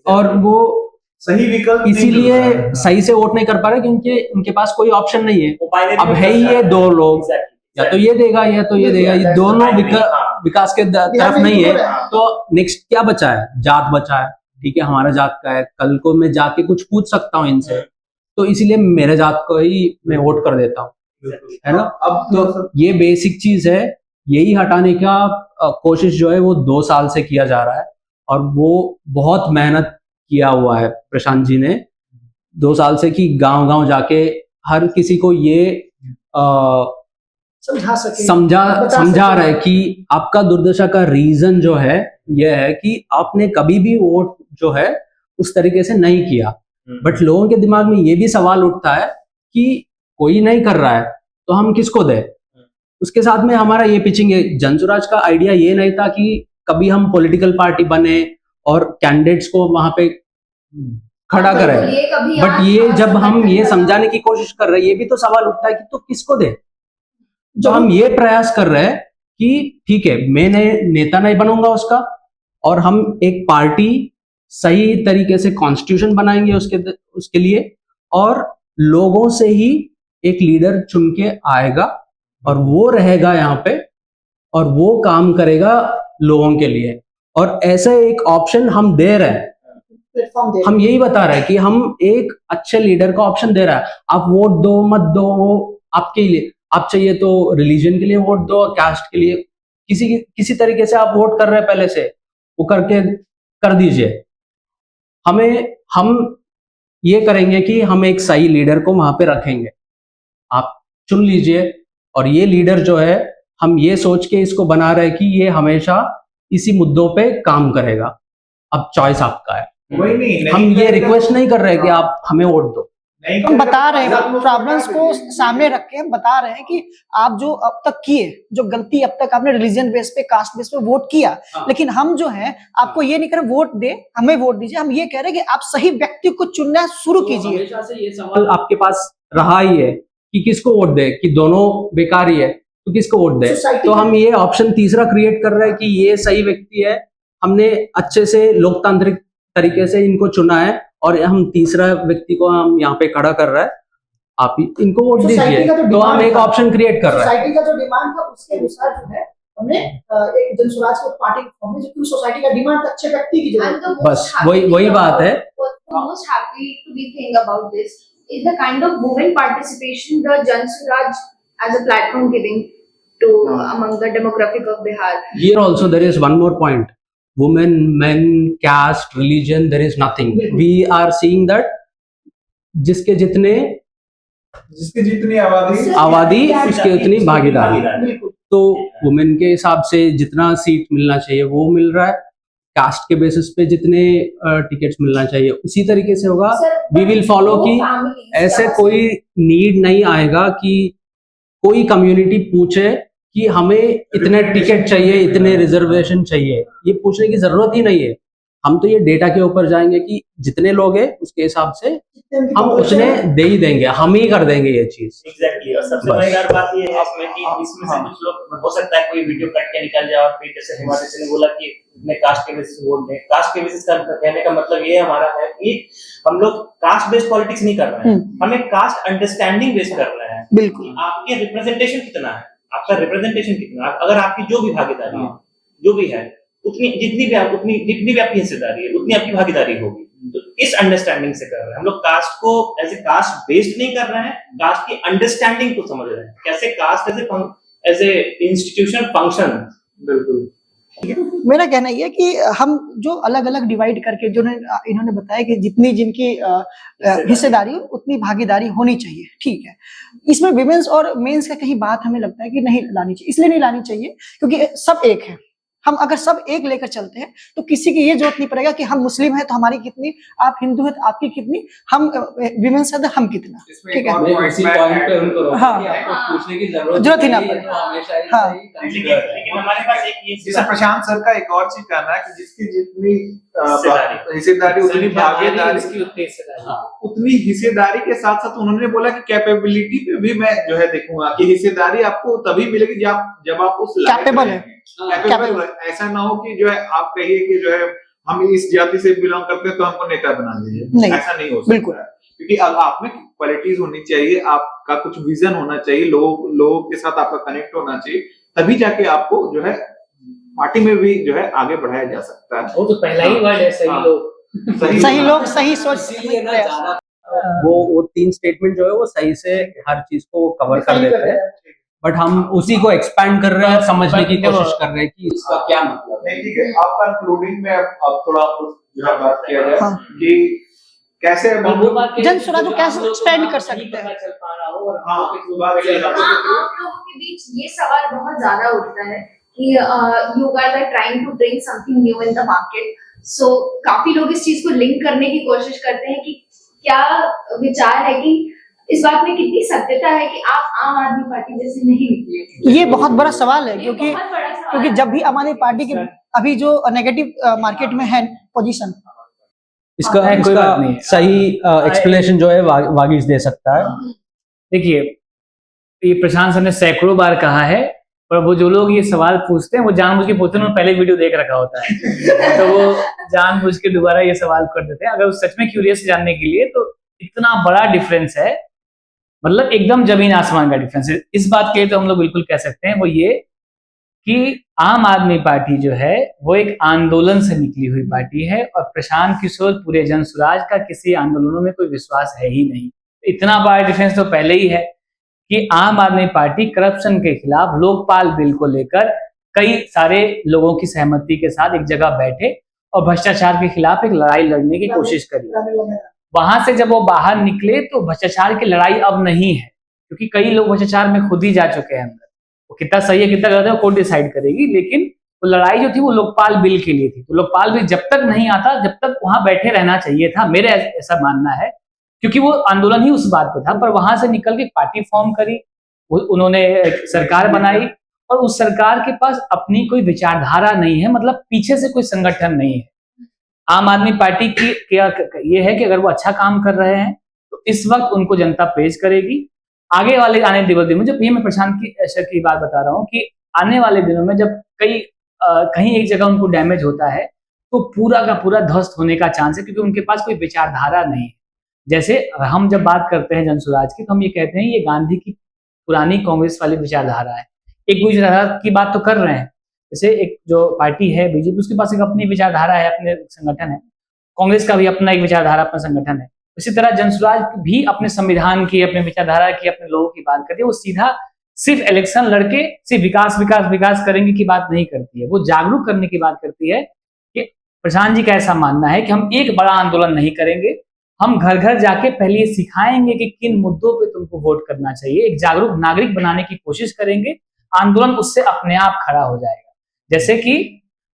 S3: और वो
S6: सही विकल्प
S3: इसीलिए सही से वोट नहीं कर पा रहे क्योंकि उनके पास कोई ऑप्शन नहीं है। अब है ही ये दो लोग, या तो ये देगा या तो ये देगा, ये दोनों विकास के तरफ नहीं है, तो नेक्स्ट क्या बचा है? जात बचा है, ठीक है, हमारा जात का है, कल को मैं जाके कुछ पूछ सकता हूँ इनसे, तो इसीलिए मेरे जात को ही मैं वोट कर देता हूँ, है ना। अब तो ये बेसिक चीज है, यही हटाने का कोशिश जो है वो 2 साल से किया जा रहा है, और वो बहुत मेहनत किया हुआ है प्रशांत जी ने 2 साल से, कि गांव-गांव जाके हर किसी को ये समझा रहा है कि आपका दुर्दशा का रीजन जो है ये है कि आपने कभी भी वोट जो है उस तरीके से नहीं किया। बट लोगों के दिमाग में ये भी सवाल उठता है कि कोई नहीं कर रहा है तो हम किसको दें। उसके साथ में हमारा ये पिचिंग है, जनसुराज का आइडिया ये नहीं था कि कभी हम पॉलिटिकल पार्टी बने और कैंडिडेट्स को वहां पे खड़ा करें, बट ये जब हम ये समझाने की कोशिश कर रहे हैं, ये भी तो सवाल उठता है कि तो किसको दे। जो हम ये प्रयास कर रहे हैं कि ठीक है, मैं नेता नहीं बनूंगा उसका, और हम एक पार्टी सही तरीके से कॉन्स्टिट्यूशन बनाएंगे उसके लिए, और लोगों से ही एक लीडर चुन के आएगा और वो रहेगा यहाँ पे और वो काम करेगा लोगों के लिए। और ऐसा एक ऑप्शन हम दे रहे हैं, हम यही बता रहे हैं कि हम एक अच्छे लीडर का ऑप्शन दे रहा है। आप वोट दो मत दो वो आपके लिए, आप चाहिए तो रिलीजन के लिए वोट दो, कास्ट के लिए, किसी तरीके से आप वोट कर रहे हैं पहले से, वो करके कर दीजिए। हम ये करेंगे कि हम एक सही लीडर को वहां पे रखेंगे, आप चुन लीजिए। और ये लीडर जो है, हम ये सोच के इसको बना रहे हैं कि ये हमेशा इसी मुद्दों पे काम करेगा। अब चॉइस आपका है, हम ये रिक्वेस्ट नहीं कर रहे कि आप हमें वोट दो,
S7: हम बता रहे हैं प्रॉब्लम्स को सामने रख के, हम बता रहे हैं कि आप जो अब तक किए, जो गलती अब तक आपने रिलीजन बेस पे, कास्ट बेस पे वोट किया, लेकिन हम जो है आपको ये नहीं कर वोट दे, हमें वोट दीजिए। हम ये कह रहे हैं कि आप सही व्यक्ति को चुनना शुरू कीजिए।
S3: हमेशा से ये सवाल आपके पास रहा ही है कि किसको वोट दे, कि दोनों बेकार ही है तो किसको वोट दे। तो हम ये ऑप्शन तीसरा क्रिएट कर रहे हैं कि ये सही व्यक्ति है, हमने अच्छे से लोकतांत्रिक तरीके से इनको चुना है, और हम तीसरा व्यक्ति को हम यहाँ पे खड़ा कर रहे हैं, आप इनको वोट दीजिए। तो हम एक ऑप्शन क्रिएट कर रहे हैं।
S7: सोसाइटी का जो डिमांड था उसके अनुसार जो है हमने एक जनस्वराज को पार्टी फॉर्म में, जो पूरी सोसाइटी का डिमांड अच्छे व्यक्ति की जरूरत है।
S1: बस वही बात है।
S2: Most happy to be thing about this is the kind of women participation the Jan Swaraj as a platform giving to among the demographic of Bihar.
S3: Here also there is one more point. Women, men, caste, religion, there is nothing. We are seeing that जिसकी जितनी आबादी उसके उतनी भागीदारी। तो वुमेन के हिसाब से जितना सीट मिलना चाहिए वो मिल रहा है, कास्ट के बेसिस पे जितने टिकट्स मिलना चाहिए उसी तरीके से होगा। वी विल फॉलो कि ऐसे कोई नीड नहीं आएगा कि कोई कम्युनिटी पूछे कि हमें इतने टिकट चाहिए, इतने रिजर्वेशन चाहिए, ये पूछने की जरूरत ही नहीं है। हम तो ये डेटा के ऊपर जाएंगे कि जितने लोग हैं उसके हिसाब से हम उतने दे ही देंगे, हम ही कर देंगे ये चीज।
S8: एग्जैक्टली। और सबसे मजेदार बात ये है इसमें कि इसमें से कुछ लोग, हो सकता है कोई वीडियो कट के निकल जाए और फिर जैसे हिमाचल ने बोला कि अपने कास्ट के बेसिस वोट दें। कास्ट के बेसिस का कहने का मतलब ये हमारा है कि हम लोग कास्ट बेस्ड पॉलिटिक्स नहीं कर रहे हैं, हम एक कास्ट अंडरस्टैंडिंग बेस्ड कर रहे हैं।
S7: बिल्कुल।
S8: आपके रिप्रेजेंटेशन कितना है, आपका रिप्रेजेंटेशन कितना है, अगर आपकी जो भी भागीदारी है, जो भी है, उतनी जितनी भी आपकी हिस्सेदारी है उतनी आपकी भागीदारी होगी। तो इस अंडरस्टैंडिंग से कर रहे हैं हम लोग। कास्ट को एज ए कास्ट बेस्ड नहीं कर रहे हैं, कास्ट की अंडरस्टैंडिंग को समझ रहे हैं, कैसे caste as a institution function.
S6: बिल्कुल।
S7: मेरा कहना ये है कि हम जो अलग अलग डिवाइड करके जो इन्होंने बताया कि जितनी जिनकी हिस्सेदारी उतनी भागीदारी होनी चाहिए, ठीक है। इसमें विमेंस और मेंस का कहीं बात हमें लगता है कि नहीं लानी चाहिए। इसलिए नहीं लानी चाहिए क्योंकि सब एक है। हम अगर सब एक लेकर चलते हैं तो किसी की ये जरूरत नहीं पड़ेगा कि हम मुस्लिम हैं तो हमारी कितनी, आप हिंदू हैं तो आपकी कितनी, हम विमेंस हैं तो हम कितना, ठीक है। हाँ,
S3: पूछने की
S7: जरूरत ही ना पड़े। हाँ,
S8: लेकिन हमारे पास एक
S6: जैसे प्रशांत सर का एक और चीज कहना है कि जिसकी जितनी हिस्सेदारी उतनी भागीदारी, उतनी हिस्सेदारी के साथ साथ उन्होंने बोला कि कैपेबिलिटी पे भी मैं जो है देखूंगा कि हिस्सेदारी आपको तभी मिलेगी जब आप उस
S7: कैपेबल है।
S6: ऐसा ना हो कि जो है आप कहिए कि जो है हम इस जाति से बिलोंग करते हैं तो हमको नेता बना दीजिए, ऐसा नहीं हो सकता है। क्योंकि आप में क्वालिटीज होनी चाहिए, आपका कुछ विजन होना चाहिए, लोगों के साथ आपका कनेक्ट होना चाहिए, तभी जाके आपको जो है पार्टी में भी जो है आगे बढ़ाया जा सकता है।
S1: वो तो पहला ही वर्ड है, सही लोग
S7: सही सोच।
S3: वो 3 स्टेटमेंट जो है वो सही से हर चीज को कवर कर देते हैं, बट हम उसी को एक्सपैंड कर रहे हैं, समझने की कोशिश कर रहे हैं कि इसका क्या मतलब है।
S6: ठीक है, आप कंक्लूडिंग में अब थोड़ा बात किया जाए कि कैसे
S7: जन स्वराज को कैसे एक्सपेंड कर सकते हैं।
S2: आप लोगों के बीच ये सवाल बहुत ज्यादा उठता है कि you guys are trying to bring something new in the market, so काफी लोग इस चीज को लिंक करने की कोशिश करते हैं कि क्या विचार है कि इस बात में कितनी सत्यता है कि आप आम आदमी पार्टी जैसे नहीं निकले।
S7: ये बहुत बड़ा सवाल है क्योंकि जब भी आम आदमी पार्टी की अभी जो नेगेटिव मार्केट में है पोजीशन,
S3: इसका सही एक्सप्लेनेशन जो है वागीश दे सकता है।
S1: देखिए, ये प्रशांत सर ने सैकड़ों बार कहा है, पर वो जो लोग ये सवाल पूछते हैं वो जानबूझ के पूछते हैं, उन्होंने पहले वीडियो देख रखा होता है तो वो जानबूझ के दोबारा ये सवाल कर देते हैं। अगर वो सच में क्यूरियस जानने के लिए, तो इतना बड़ा डिफरेंस है, मतलब एकदम जमीन आसमान का डिफरेंस है। इस बात के लिए तो हम लोग बिल्कुल कह सकते हैं वो ये कि आम आदमी पार्टी जो है वो एक आंदोलन से निकली हुई पार्टी है, और प्रशांत किशोर पूरे जन स्वराज का किसी आंदोलनों में कोई विश्वास है ही नहीं। इतना बड़ा डिफरेंस तो पहले ही है कि आम आदमी पार्टी करप्शन के खिलाफ लोकपाल बिल को लेकर कई सारे लोगों की सहमति के साथ एक जगह बैठे और भ्रष्टाचार के खिलाफ एक लड़ाई लड़ने की कोशिश करी। वहां से जब वो बाहर निकले तो भ्रष्टाचार की लड़ाई अब नहीं है, क्योंकि कई लोग भ्रष्टाचार में खुद ही जा चुके हैं अंदर। वो कितना सही है कितना गलत है वो कोर्ट डिसाइड करेगी, लेकिन वो लड़ाई जो थी वो लोकपाल बिल के लिए थी। तो लोकपाल बिल जब तक नहीं आता जब तक वहां बैठे रहना चाहिए था, मेरे ऐसा मानना है, क्योंकि वो आंदोलन ही उस बात पे था। पर वहां से निकल के पार्टी फॉर्म करी, उन्होंने सरकार बनाई, और उस सरकार के पास अपनी कोई विचारधारा नहीं है, मतलब पीछे से कोई संगठन नहीं है। आम आदमी पार्टी की क्या ये है कि अगर वो अच्छा काम कर रहे हैं तो इस वक्त उनको जनता प्रेज करेगी। आगे वाले आने दिनों में, जब ये मैं प्रशांत की बात बता रहा हूँ कि आने वाले दिनों में जब कहीं एक जगह उनको डैमेज होता है तो पूरा का पूरा ध्वस्त होने का चांस है, क्योंकि उनके पास कोई विचारधारा नहीं है। जैसे हम जब बात करते हैं जन स्वराज की, तो हम ये कहते हैं ये गांधी की पुरानी कांग्रेस वाली विचारधारा है। एक विचारधारा की बात तो कर रहे हैं, जैसे एक जो पार्टी है बीजेपी, उसके पास एक अपनी विचारधारा है, अपने संगठन है। कांग्रेस का भी अपना एक विचारधारा, अपना संगठन है। इसी तरह जनसुराज भी अपने संविधान की, अपने विचारधारा की, अपने लोगों की बात करती है। वो सीधा सिर्फ इलेक्शन लड़के सिर्फ विकास विकास विकास करेंगे की बात नहीं करती है, वो जागरूक करने की बात करती है कि प्रशांत जी का ऐसा मानना है कि हम एक बड़ा आंदोलन नहीं करेंगे, हम घर घर जाके पहले ये सिखाएंगे कि किन मुद्दों पे तुमको वोट करना चाहिए, एक जागरूक नागरिक बनाने की कोशिश करेंगे, आंदोलन उससे अपने आप खड़ा हो जाएगा। जैसे कि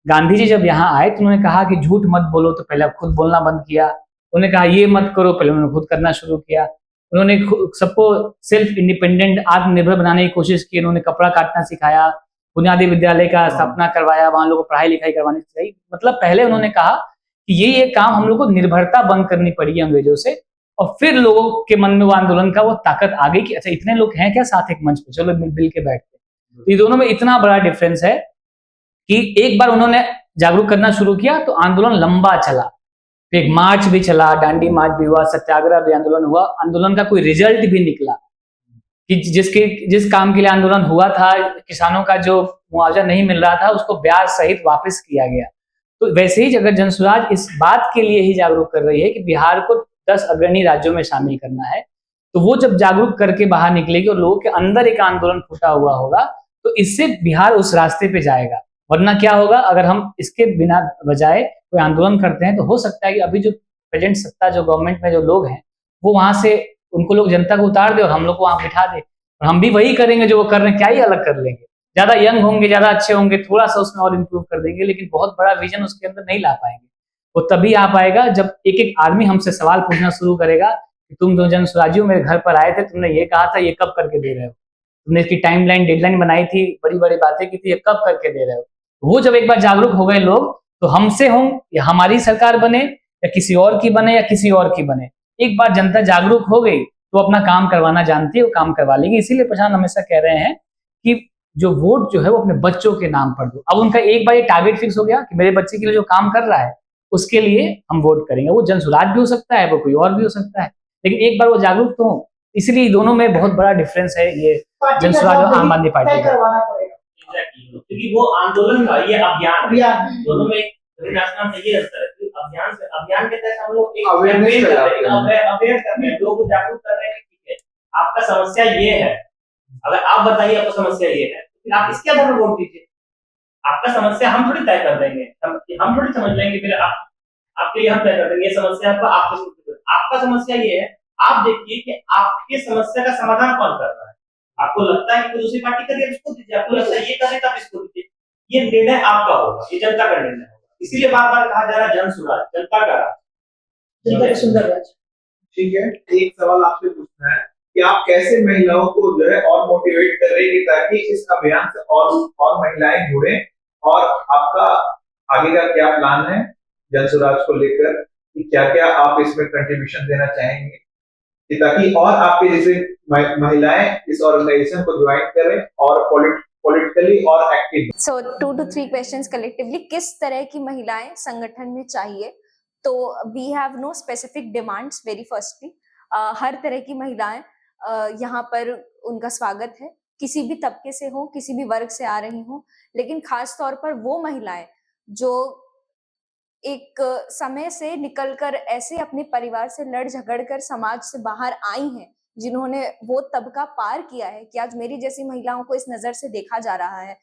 S1: गांधी जी जब यहाँ आए तो उन्होंने कहा कि झूठ मत बोलो, तो पहले खुद बोलना बंद किया। उन्होंने कहा ये मत करो, पहले उन्होंने खुद करना शुरू किया। उन्होंने सबको सेल्फ इंडिपेंडेंट, आत्मनिर्भर बनाने की कोशिश की। उन्होंने कपड़ा काटना सिखाया, बुनियादी विद्यालय का स्थापना करवाया, वहां लोगों को पढ़ाई लिखाई करवानी सिखाई। मतलब पहले उन्होंने कहा कि ये काम हम लोग को निर्भरता बंद करनी पड़ी अंग्रेजों से, और फिर लोगों के मन में वो आंदोलन का वो ताकत आ गई कि अच्छा इतने लोग हैं क्या साथ एक मंच पे, चलो मिल के बैठते। तो ये दोनों में इतना बड़ा डिफरेंस है कि एक बार उन्होंने जागरूक करना शुरू किया तो आंदोलन लंबा चला, एक मार्च भी चला, डांडी मार्च भी हुआ, सत्याग्रह भी आंदोलन हुआ, आंदोलन का कोई रिजल्ट भी निकला कि जिस काम के लिए आंदोलन हुआ था, किसानों का जो मुआवजा नहीं मिल रहा था उसको ब्याज सहित वापस किया गया। तो वैसे ही अगर जनसुराज इस बात के लिए ही जागरूक कर रही है कि बिहार को 10 अग्रणी राज्यों में शामिल करना है, तो वो जब जागरूक करके बाहर निकलेगी और लोगों के अंदर एक आंदोलन फूटा हुआ होगा, तो इससे बिहार उस रास्ते पे जाएगा। वरना क्या होगा, अगर हम इसके बिना बजाय कोई आंदोलन करते हैं तो हो सकता है कि अभी जो प्रेजेंट सत्ता, जो गवर्नमेंट में जो लोग हैं, वो वहां से उनको लोग जनता को उतार दे और हम लोग को वहां बिठा दे, और हम भी वही करेंगे जो वो कर रहे हैं। क्या ही अलग कर लेंगे, ज्यादा यंग होंगे, ज्यादा अच्छे होंगे, थोड़ा सा उसमें और इम्प्रूव कर देंगे, लेकिन बहुत बड़ा विजन उसके अंदर नहीं ला पाएंगे। वो तभी आ पाएगा जब एक एक आदमी हमसे सवाल पूछना शुरू करेगा कि तुम दो जनसुराजियों मेरे घर पर आए थे, तुमने ये कहा था, ये कब करके दे रहे हो, तुमने इसकी टाइमलाइन डेडलाइन बनाई थी, बड़ी बड़ी बातें की थी, ये कब करके दे रहे हो। वो जब एक बार जागरूक हो गए लोग, तो हमसे हों या हमारी सरकार बने या किसी और की बने या किसी और की बने, एक बार जनता जागरूक हो गई तो अपना काम करवाना जानती है, वो काम करवा लेगी। इसीलिए प्रशांत हमेशा कह रहे हैं कि जो वोट जो है वो अपने बच्चों के नाम पर दो। अब उनका एक बार ये टारगेट फिक्स हो गया कि मेरे बच्चे के लिए जो काम कर रहा है उसके लिए हम वोट करेंगे। वो जनसुराज भी हो सकता है, वो कोई और भी हो सकता है, लेकिन एक बार वो जागरूक तो हो। इसलिए दोनों में बहुत बड़ा डिफरेंस है, ये जनसुराज और आम आदमी पार्टी का।
S8: क्योंकि वो आंदोलन का ये अभियान दोनों में ये अंतर है। अभियान के तहत हम लोग एक कैंपेन कर रहे हैं, अवेयर कर रहे हैं, लोगों को जागरूक कर रहे हैं कि ठीक है आपका समस्या ये है, अगर आप बताइए आपका समस्या ये है, फिर आप इसके आधार पर वोट दीजिए। आपका समस्या हम थोड़ी तय कर देंगे, हम थोड़ी समझ लेंगे फिर आपके लिए हम तय कर देंगे ये समस्या आपका समस्या ये है। आप देखिए कि आपके समस्या का समाधान कौन कर रहा है। आपको लगता है कि कोई दूसरी पार्टी कर रही है, इसको दीजिए। आपको लगता है ये कर रहे हैं, इसको दीजिए। ये निर्णय आपका होगा, ये जनता का निर्णय होगा। इसीलिए बार बार कहा जा रहा है जनसुराज, जनता का राज,
S7: जनता का सुंदर राज।
S6: ठीक है, एक सवाल आपसे पूछना है कि आप कैसे महिलाओं को जो है और मोटिवेट कर रहे हैं ताकि इस अभियान से और महिलाएं जुड़े, और आपका आगे का क्या प्लान है जनसुराज को लेकर, कि क्या क्या आप इसमें कंट्रीब्यूशन देना चाहेंगे कि ताकि और आपके जैसे महिलाएं इस ऑर्गेनाइजेशन को ज्वाइन करें और पॉलिटिकली और active.
S2: So 2 to 3 questions collectively, किस तरह की महिलाएं संगठन में चाहिए? तो we have no specific demands. Very firstly, हर तरह की महिलाएं यहाँ पर उनका स्वागत है, किसी भी तबके से हो, किसी भी वर्ग से आ रही हो, लेकिन खास तौर पर वो महिलाएं जो एक समय से निकलकर ऐसे अपने परिवार से लड़ झगड़ कर समाज से बाहर आई हैं, जिन्होंने वो तबका पार किया है कि आज मेरी जैसी महिलाओं को इस नजर से देखा जा रहा है।